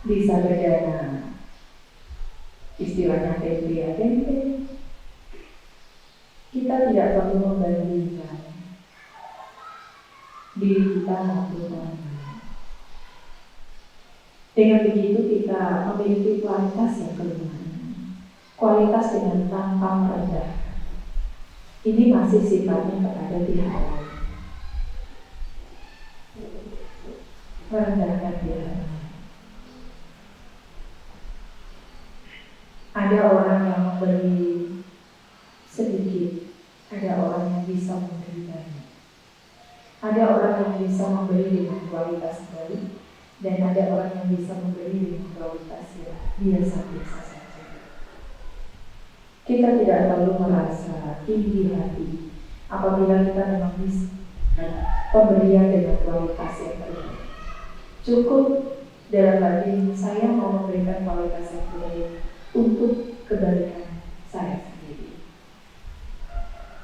bisa berdana istilahnya tempe ya tempe. Kita tidak perlu membandingkan diri kita maupun orang lain. Dengan begitu kita memiliki kualitas yang kelima. Kualitas dengan tanpa merendahkan. Ini masih sifatnya kepada pihak lain. Merendahkan pihak lain. Ada orang yang memberi sedikit, ada orang yang bisa memberi banyak. Ada orang yang bisa memberi dengan kualitas baik, dan ada orang yang bisa memberi dengan kualitas yang biasa-biasa saja. Kita tidak perlu merasa tinggi hati apabila kita memang bisa pemberian dengan kualitas yang terbaik. Cukup dalam arti saya mau memberikan kualitas yang terbaik untuk kebaikan saya sendiri,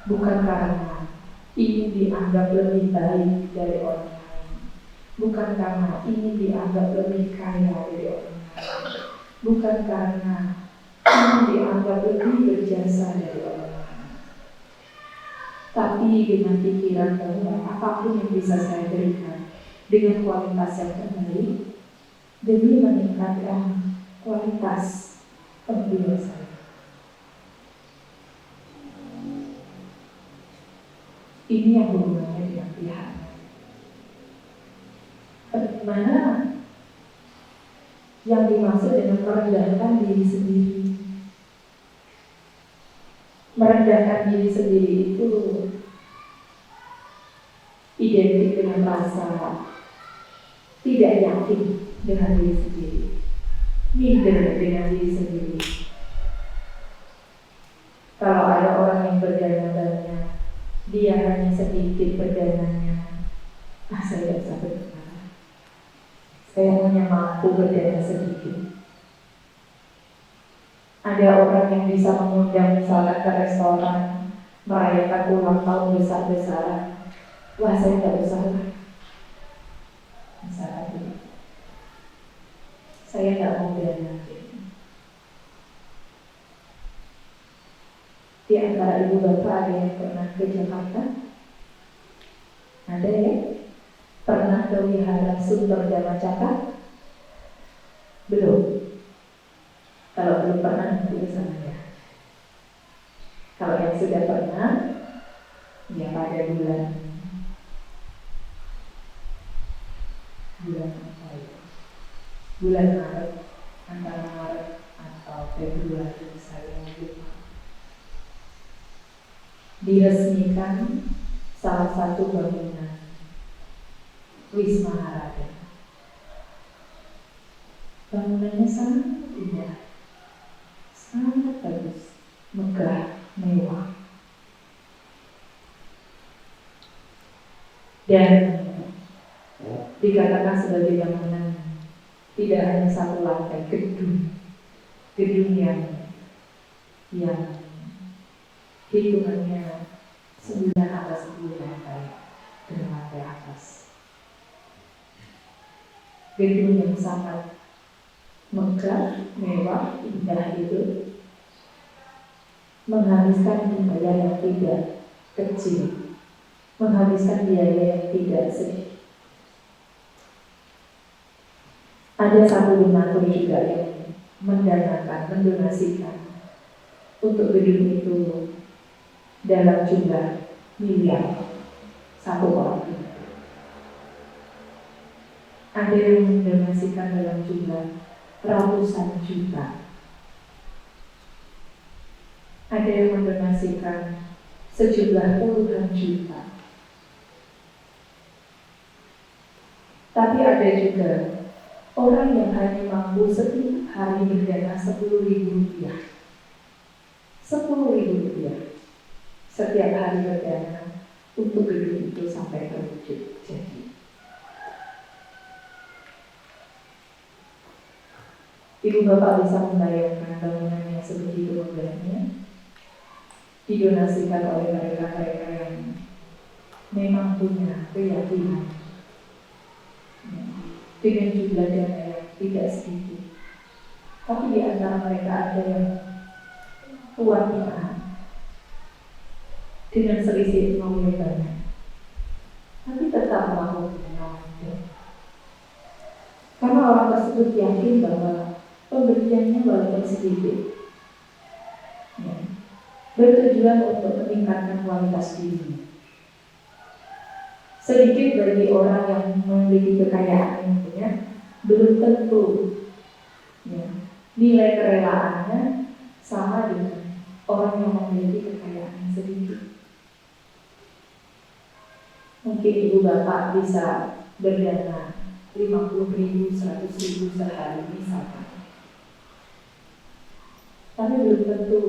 bukan karena ingin dianggap lebih baik dari orang lain, bukan karena ingin dianggap lebih kaya dari orang lain, bukan karena ingin dianggap lebih berjasa dari orang lain, tapi dengan pikiran bahwa apapun yang bisa saya berikan dengan kualitas yang terbaik demi meningkatkan kualitas pemberian saya. Ini yang hubungannya dengan pihak. Mana yang dimaksud dengan merendahkan diri sendiri? Merendahkan diri sendiri itu identik dengan rasa tidak yakin dengan diri sendiri, minder dengan diri sendiri. Kalau ada orang yang berdana banyak, dia hanya sedikit berdananya, saya tidak bisa berdana. Saya hanya mampu berdana sedikit. Ada orang yang bisa mengundang misalnya ke restoran, merayakan ulang tahun besar-besaran. Wah, saya tidak bisa. Misalnya, saya tidak mau dana. Di antara ibu bapak ada yang pernah ke Jakarta? Ada ya? Pernah ke Wihara Sunter Dhamma Cakra? Belum. Kalau belum pernah nanti ke sana ya. Kalau yang sudah pernah, ya pada bulan apa ya? Bulan Maret, antara Maret atau Februari saya lupa. Diresmikan salah satu bangunan Wisma Harada. Bangunannya sangat indah, sangat bagus, megah, mewah. Dan dikatakan sebagai bangunan tidak hanya satu lantai, gedung yang hitungannya 9 atas 10 lantai dengan lantai atas. Gedung yang sangat megah, mewah, indah itu menghabiskan biaya yang tidak kecil, menghabiskan biaya yang tidak sedikit. Ada satu donatur juga yang mendonasikan untuk gedung itu dalam jumlah miliar satu orang. Ada yang mendonasikan dalam jumlah ratusan juta. Ada yang mendonasikan sejumlah puluhan juta. Tapi ada juga orang yang hanya mampu setiap hari berdana 10.000 rupiah. 10.000 rupiah setiap hari berdana untuk gedung itu sampai terwujud jadi. Ibu bapak bisa membayangkan bangunan yang sebegitu megahnya didonasikan oleh mereka-mereka yang memang punya keyakinan dengan jumlah dana yang tidak sedikit. Tapi di antara mereka ada yang kuat iman dengan selisih uang yang banyak, tapi tetap melakukan menolong. Karena orang tersebut yakin bahwa pemberiannya walaupun sedikit bertujuan untuk meningkatkan kualitas diri. Sedikit bagi orang yang memiliki kekayaan yang punya, belum tentu nilai kerelaannya sama dengan orang yang memiliki kekayaan yang sedikit. Mungkin ibu bapak bisa berdana 50.000, 100.000 sehari misalkan. Tapi belum tentu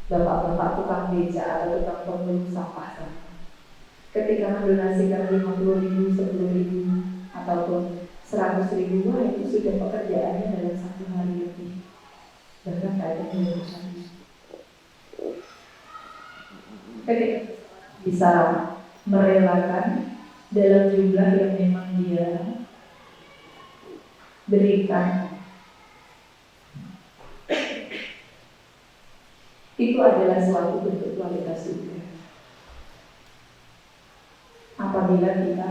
bapak-bapak tukang beca atau tukang pengurus sampah sana ketika mendonasikan 50.000, 10.000 ataupun 100.000, wah itu sudah pekerjaannya dalam satu hari lebih, bahkan ada yang hari. Ketika bisa merelakan dalam jumlah yang memang dia berikan, itu adalah suatu bentuk kualitas juga. Apabila kita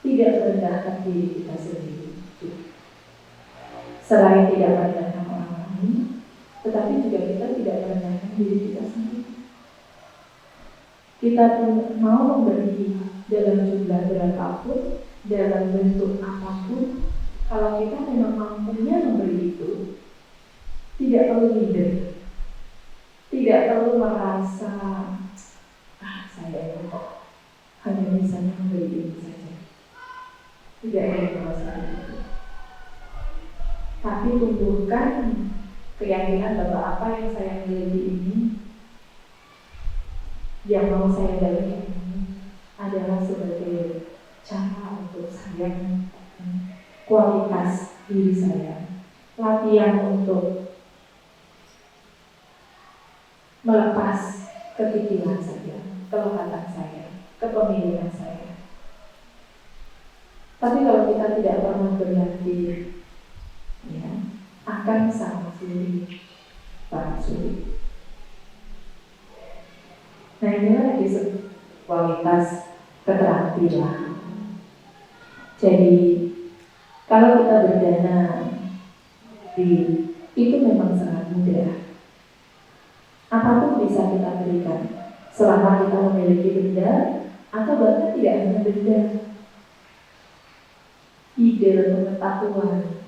tidak merendahkan diri kita sendiri, selain tidak merendahkan orang lain, tetapi juga kita tidak merendahkan diri kita sendiri. Kita pun mau memberi dalam jumlah berapapun, dalam bentuk apapun, kalau kita memang mampunya memberi itu, tidak perlu minder. Tidak perlu merasa saya hanya bisa memberi ini saja. Tidak perlu merasa itu. Tapi tumbuhkan keyakinan bahwa apa yang saya miliki ini, yang mau saya bagi ini adalah sebagai cara untuk saya kualitas diri saya, latihan untuk melepas kepikiran saya, kelekatan saya, kepemilikan saya. Tapi kalau kita tidak pernah berlatih, akan sangat sulit, sangat sulit. Nah, inilah disebut kualitas keterampilan. Jadi kalau kita berdana itu memang sangat mudah. Apapun bisa kita berikan selama kita memiliki benda atau bahkan tidak hanya benda, ide, pengetahuan,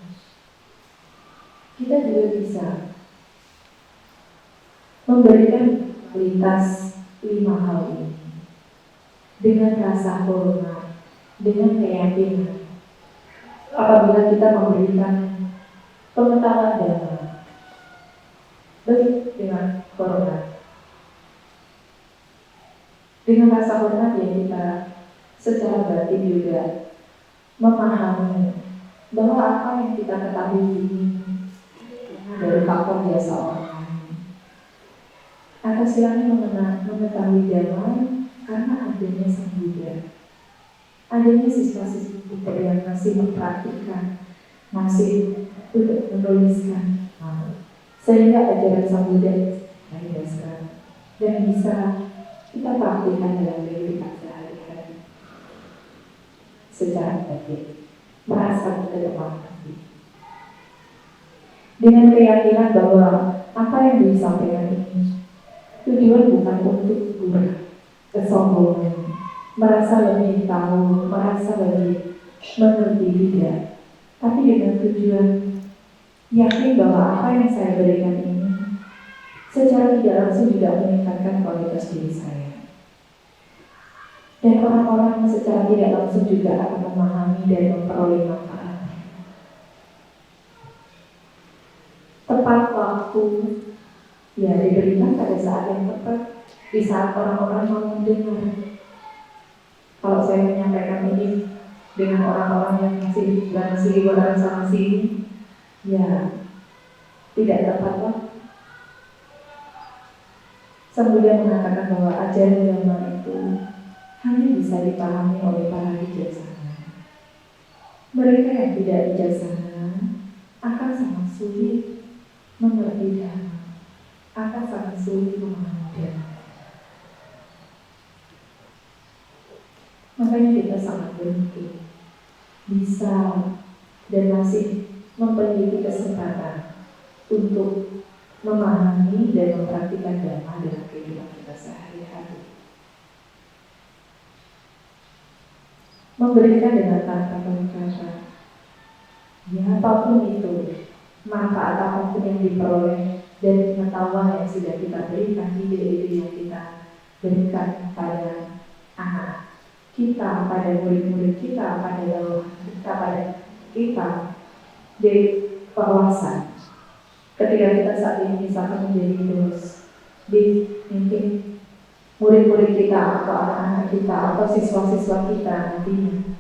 kita juga bisa memberikan kualitas 5 hal ini dengan rasa hormat, dengan keyakinan. Apabila kita memberikan pengetahuan dhamma, baik dengan hormat, dengan rasa hormat yang kita secara batin juga memahami bahwa apa yang kita ketahui ini dari faktor jasa orang lain. Atau silahkan mengetahui dhamma karena adanya Sang Buddha, adanya siswa-siswa kita yang masih mempraktikkan, masih menuliskan, sehingga ajaran Sang Buddha ada sekarang dan bisa kita praktikkan dalam kehidupan sehari-hari secara batin, merasa kita memahami dengan keyakinan bahwa apa yang disampaikan ini tujuan bukan untuk kesombongan, merasa lebih tahu, merasa lebih mengerti, tidak, tapi dengan tujuan yakin bahwa apa yang saya berikan ini secara tidak langsung juga meningkatkan kualitas diri saya. Dan orang-orang secara tidak langsung juga akan memahami dan memperoleh manfaat. Tepat waktu ya diberikan pada saat yang tepat, di saat orang-orang mau mendengar. Kalau saya menyampaikan ini dengan orang-orang yang masih di luar sana sini, ya tidak tepat waktu. Sang Buddha mengatakan bahwa ajaran dhamma itu hanya bisa dipahami oleh para bijaksana. Mereka yang tidak bijaksana akan sangat sulit mengerti dhamma, akan sangat sulit memahami dhamma. Makanya kita sangat beruntung bisa dan masih memiliki kesempatan untuk memahami dan mempraktikkan dhamma dalam kehidupan kita sehari-hari. Memberikan dengan tanpa berkata, ya apapun itu, manfaat apapun yang diperoleh dari pengetahuan yang sudah kita berikan, ide-ide yang kita berikan pada anak kita, pada murid-murid kita, pada kita dari perluasan. Ketika kita saat ini misalkan menjadi terus di mungkin murid-murid kita atau anak-anak kita atau siswa-siswa kita nantinya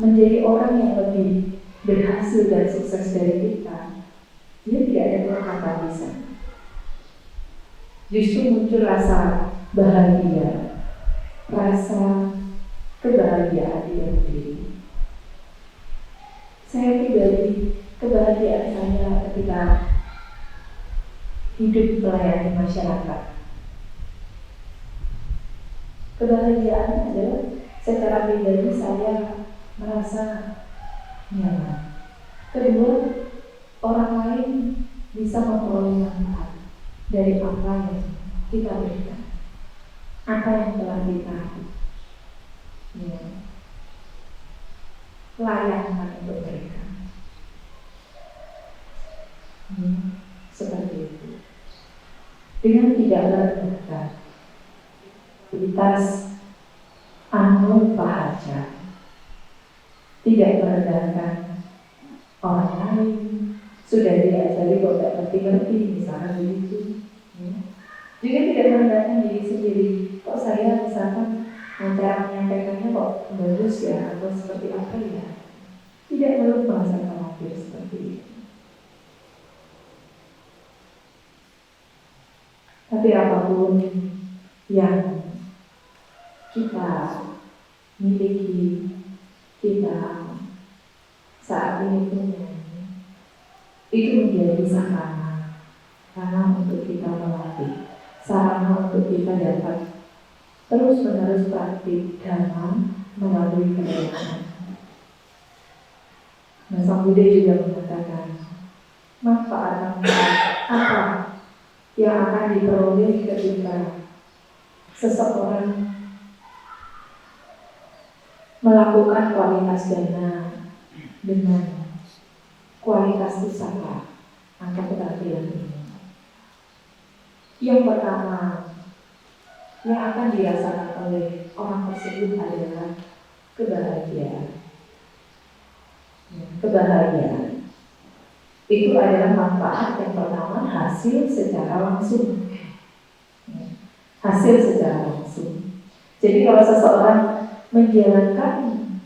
menjadi orang yang lebih berhasil dan sukses dari kita, dia tidak ada kelemahan di sana. Justru muncul rasa bahagia, rasa kebahagiaan di dalam diri. Saya pribadi, kebahagiaan saya ketika hidup melayani masyarakat. Kebahagiaan adalah secara pribadi saya merasa nyaman. Kedua, orang lain bisa memperoleh manfaat dari apa yang kita berikan, apa yang telah kita layakkan untuk mereka. Seperti itu. Dengan tidak merendahkan kualitas anu pahaja, tidak merendahkan orang lain, sudah diajari kok tidak ngerti-ngerti, misalnya begitu. Juga tidak merendahkan diri sendiri, kok saya misalkan cara menyampaikannya kok bagus ya, atau seperti apa ya. Tidak perlu merasa khawatir seperti itu. Tapi apapun yang kita miliki, kita saat ini punya, itu menjadi sarana untuk kita melatih, sarana untuk kita dapat terus menerus praktik dhamma melalui kerelaan. Nah, Sang Buddha juga mengatakan manfaat apa yang akan diperoleh ketika seseorang melakukan kualitas dana dengan kualitas usaha atau keterampilan ini. Yang pertama yang akan dirasakan oleh orang tersebut adalah kebahagiaan. Kebahagiaan itu adalah manfaat yang pertama, hasil secara langsung. Hasil secara langsung. Jadi kalau seseorang menjalankan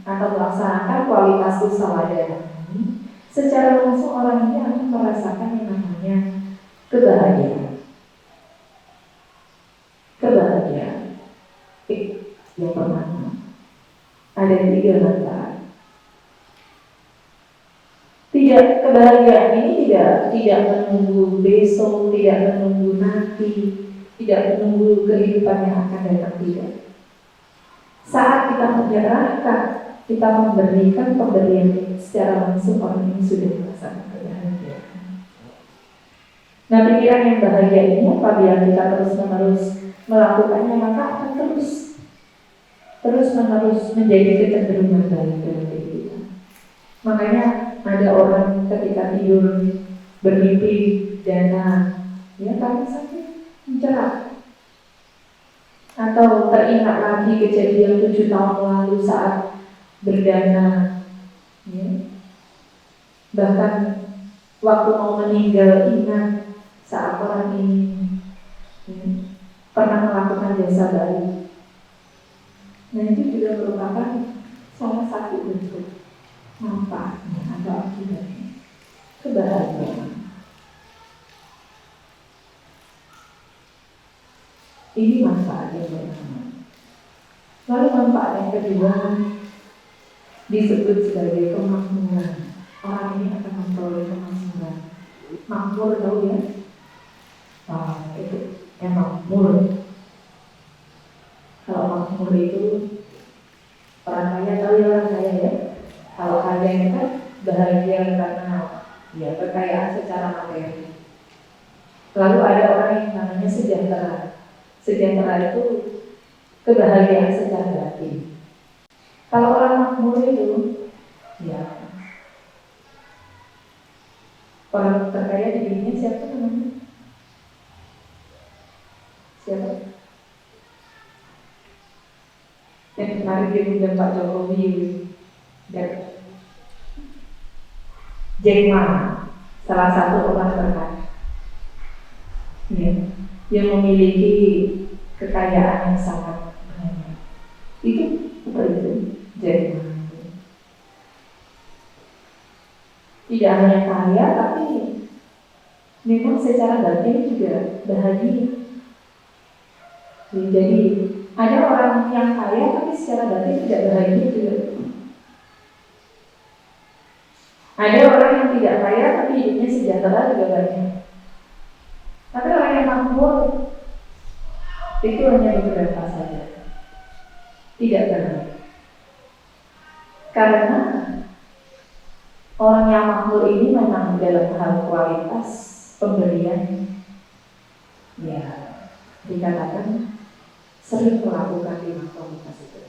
atau melaksanakan kualitas usaha dana ini, secara langsung orang ini akan merasakan yang namanya kebahagiaan. Kebahagiaan. Yang pertama, ada 3 manfaat. Kebahagiaan ini tidak menunggu besok, tidak menunggu nanti, tidak menunggu kehidupan yang akan datang, tidak. Saat kita menyerahkan, kita memberikan pemberian secara langsung, orang ini sudah merasakan kebahagiaan. Nah, pikiran yang bahagia ini apabila kita terus-menerus melakukannya, maka akan terus-menerus menjadi kecenderungan baik dalam diri kita. Makanya ada orang ketika tidur bermimpi dana, ya karena sakit mencerah, atau teringat lagi kejadian 7 tahun lalu saat berdana, ya. Bahkan waktu mau meninggal ingat saat orang ini, ya, pernah melakukan jasa baik. Nah, itu juga merupakan salah satu bentuk manfaatnya atau akibatnya kebahagiaan. Ini manfaat yang pertama. Lalu manfaat yang kedua disebut sebagai kemakmuran. Orang ini akan memperoleh kemakmuran. Makmur, tahu ya? Itu yang makmur. Kalau makmur itu orang kaya, tahu ya orang kaya ya? Kalau kaya itu kan bahagia karena ya kekayaan secara materi. Lalu ada orang yang namanya sejahtera. Sejahtera itu kebahagiaan secara batin. Kalau orang makmur itu, ya orang terkaya di dunia siapa namanya? Siapa? Yang kemarin diundang Pak Jokowi dan Jack Ma, salah satu orang terkaya, ya, yang memiliki kekayaan yang sangat banyak. Itu apa itu? Jack Ma. Tidak hanya kaya, tapi memang secara batin juga bahagia. Jadi ada orang yang kaya tapi secara batin tidak bahagia juga. Ada orang yang tidak kaya tapi hidupnya sejahtera juga banyak. Tapi orang yang makmur itu hanya beberapa saja, tidak banyak. Karena orang yang makmur ini memang dalam hal kualitas pemberian, ya dikatakan sering melakukan 5 kualitas itu.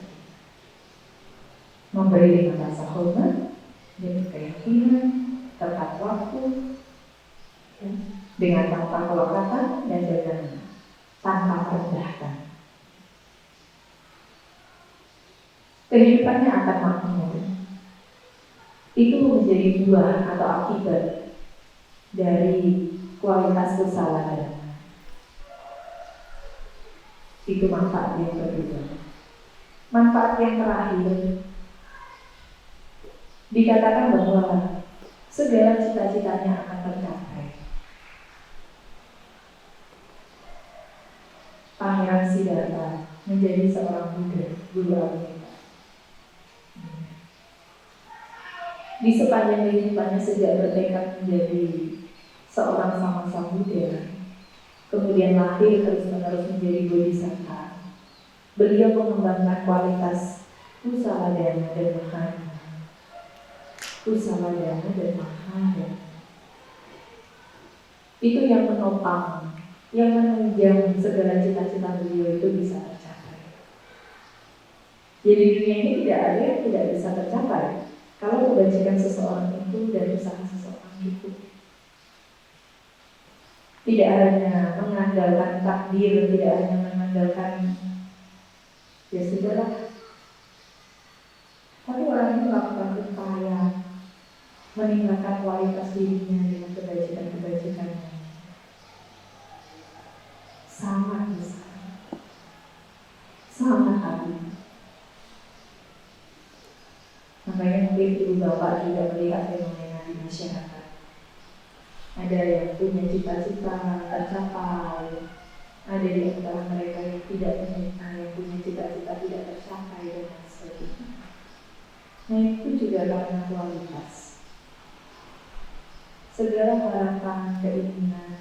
Memberi dengan rasa hormat, dengan keyakinan, tepat waktu, ya, dengan tanpa kelekatan dan dengan tanpa merendahkan. Kehidupannya akan makmur. Itu menjadi buah atau akibat dari kualitas kesalahan. Itu manfaat yang kedua. Manfaat yang terakhir, dikatakan bahwa segala cita-citanya akan tercapai. Pangeran Siddhartha menjadi seorang Buddha, guru Abhidhamma. Di sepanjang kehidupannya sejak bertekad menjadi seorang Sang Buddha, kemudian lahir terus-menerus menjadi bodhisatta. Beliau mengembangkan kualitas usawadana dan mahana. Usawadana dan mahana. Itu yang menopang, yang menunjang segala cita-cita beliau itu bisa tercapai. Jadi dunia ini tidak ada yang tidak bisa tercapai kalau kebajikan seseorang itu dan usaha seseorang itu. Tidak hanya mengandalkan takdir, tidak hanya mengandalkan ya sudahlah. Tapi orang itu melakukan upaya meningkatkan kualitas dirinya dengan kebajikan-kebajikannya. Sangat besar, sangat agung. Makanya mungkin ibu bapak juga melihat fenomena di masyarakat. Ada yang punya cita-cita tercapai, ada di antara mereka yang tidak punya cita-cita tidak tercapai dan sebagainya. Nah itu juga karena kualitas. Segala harapan, keinginan,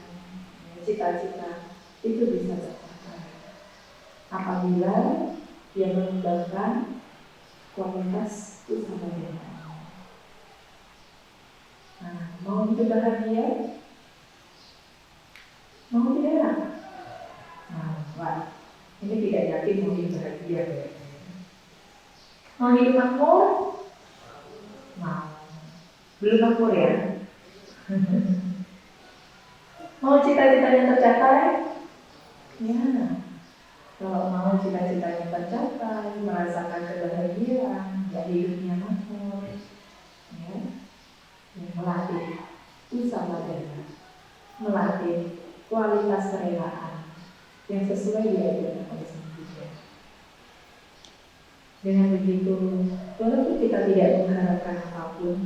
cita-cita itu bisa tercapai apabila dia mengembangkan kualitas usaha. Nah, mau hidup bahagia? Mau tidak? Nah, wah, ini tidak yakin mau hidup bahagia. Mau hidup makmur? Mau. Belum makmur ya? Mau cita-citanya tercapai? Ya. Kalau mau cita-citanya tercapai, merasakan kebahagiaan, ya hidupnya makmur, ya, melatih usawadana, melatih kualitas kerelaan yang sesuai diajarkan oleh Sang Buddha. Dengan begitu, walaupun kita tidak mengharapkan apapun,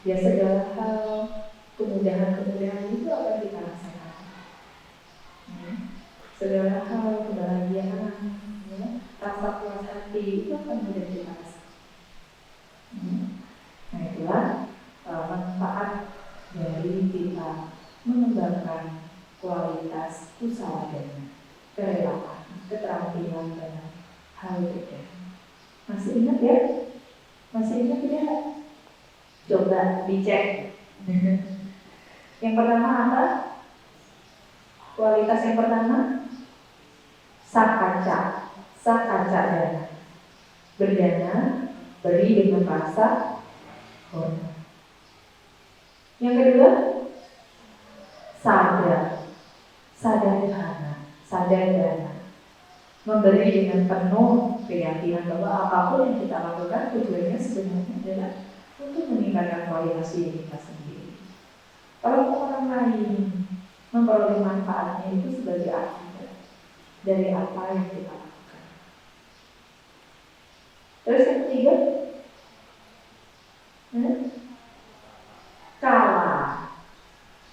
ya segala hal, kemudahan-kemudahan itu akan kita rasakan. Segala hal, kebahagiaan, ya, rasa puas hati itu akan mudah kita rasakan. Nah itulah manfaat dari kita mengembangkan kualitas usawadana, kerelaan, keterampilan dalam hal beda. Masih ingat ya? Masih ingat ya? Coba dicek. Yang pertama apa? Kualitas yang pertama sakaca dana, berdana, beri dengan rasa hormat. Yang kedua sadar dana, memberi dengan penuh keyakinan bahwa apapun yang kita lakukan tujuannya sebenarnya adalah untuk meningkatkan kualitas diri kita sendiri. Kalau orang lain memperoleh manfaatnya itu sebagai akibat dari apa yang kita lakukan. Terus yang ketiga, kala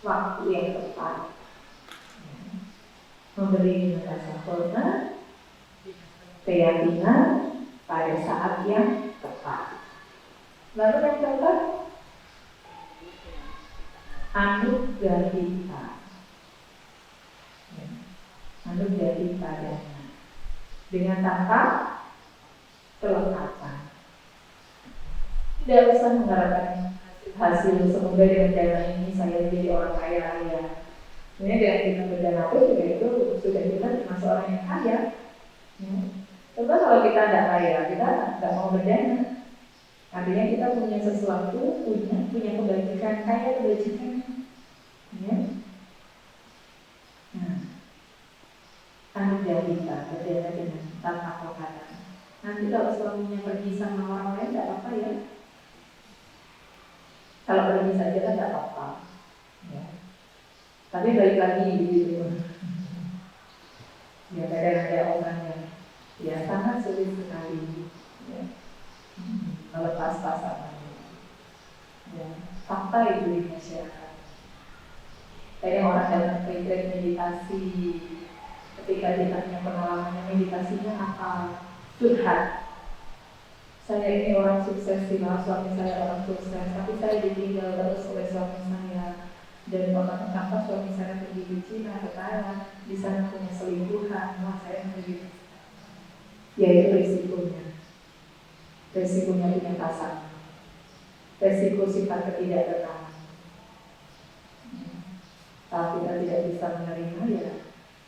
waktu yang tepat, memberi dengan rasa hormat, keyakinan pada saat yang tepat. Lalu yang keempat, anugrahita. Anugrahita dana, dengan tanpa kelengkapan. Tidak usah mengharapkan hasil semoga dengan dana ini saya menjadi orang kaya raya. Sebenarnya dengan kita berdana pun juga itu sudah kita termasuk orang yang kaya. Coba kalau kita tidak kaya, kita tidak mau berdana. Artinya kita punya sesuatu, punya kebajikan, kaya kebajikan. Ya. Nah, anugrahita berdana dengan tanpa kelengkapan. Nanti kalau suaminya pergi sama orang lain tidak apa-apa ya. Kalau pergi saja kan tidak apa-apa. Ya. Tapi balik lagi gitu. Ya kadang ada orang yang ya sangat sulit sekali ya, melepas pasangan. Ya, fakta itu di masyarakat. Kadang orang datang ke retreat meditasi, ketika ditanya pengalamannya meditasinya apa, curhat. Saya ini orang sukses sih, suami saya orang sukses, tapi saya ditinggal terus oleh suami saya. Dan orang kenapa suami saya pergi ke Cina, ke Thailand, di sana punya selingkuhan, wah saya menjadi yaitu resikonya punya pasangan, resiko sifat ketidaktenangan. Kalau kita tidak bisa menerima, ya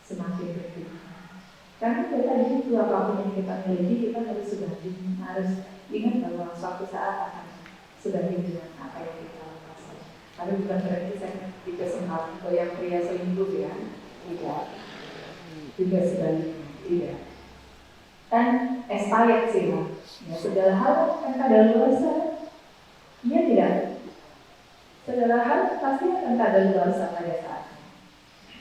semakin berduka. Karena kita itu apapun yang kita miliki, kita harus sebanding, harus ingat bahwa suatu saat akan sebanding dengan apa yang kita lakukan. Tapi bukan berarti saya tidak sempat untuk yang pria selingkuh ya, tidak. Juga sebaliknya, tidak. Kan expired sih lah. Ya, segala hal kan kadaluarsa, iya tidak. Segala hal pasti akan kadaluarsa pada saatnya.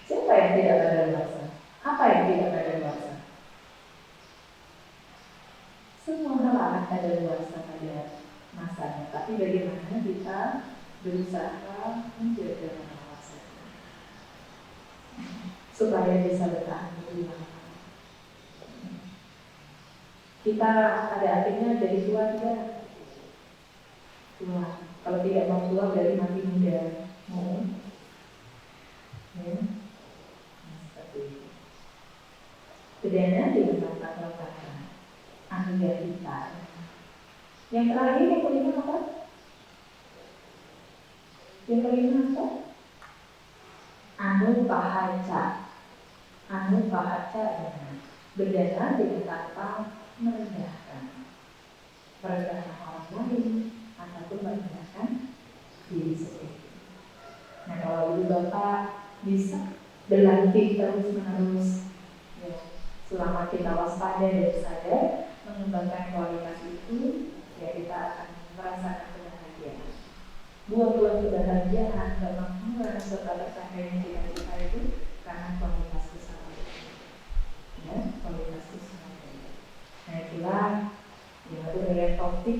Siapa yang tidak kadaluarsa? Apa yang tidak kadaluarsa? Semua hal akan kadaluarsa pada masanya. Tapi bagaimana kita berusaha menjaga pengawasannya supaya bisa bertahan lebih lama. Kita ada artinya jadi tua tidak? Tua. Kalau tidak mau tua dari mati muda. Mau? Ya. Seperti itu. Bedanya dengan kata-kata anugerah kita. Yang terakhir yang kelima apa? Yang kelima apa? Anupahaca. Anupahaca berdana dengan tanpa merendahkan orang lain ataupun merendahkan diri sendiri. Nah, kalau ibu bapak bisa berlatih terus menerus, ya, selama kita waspada dan sadar mengembangkan kualitas itu, ya kita akan merasakan kebahagiaan. Buah-buah kebahagiaan dan makmuran serta tercapainya cita-cita itu karena kualitas kesalahan. Ya, kualitas kesalahan. Nah, itulah yang ada dari topik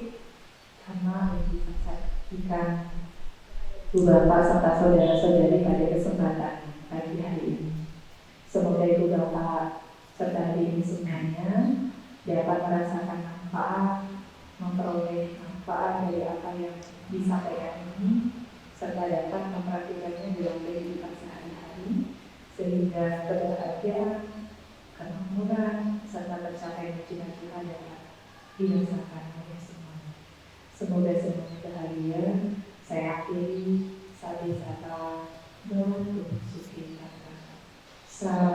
karena disaksikan Bu Bapak serta saudara-saudari pada kesempatan pagi hari ini. Semoga Ibu Bapak serta hari ini semuanya dapat merasakan manfaat, memperoleh manfaat dari apa yang disampaikan ini, serta dapat memperhatikannya dalam kehidupan sehari-hari, sehingga kebahagiaan, kemakmuran, serta tercapai cita-cita dapat dirasakan oleh semuanya. Semoga semuanya bahagia. Saya akhiri sabi sata Namo Sukhita. Selamat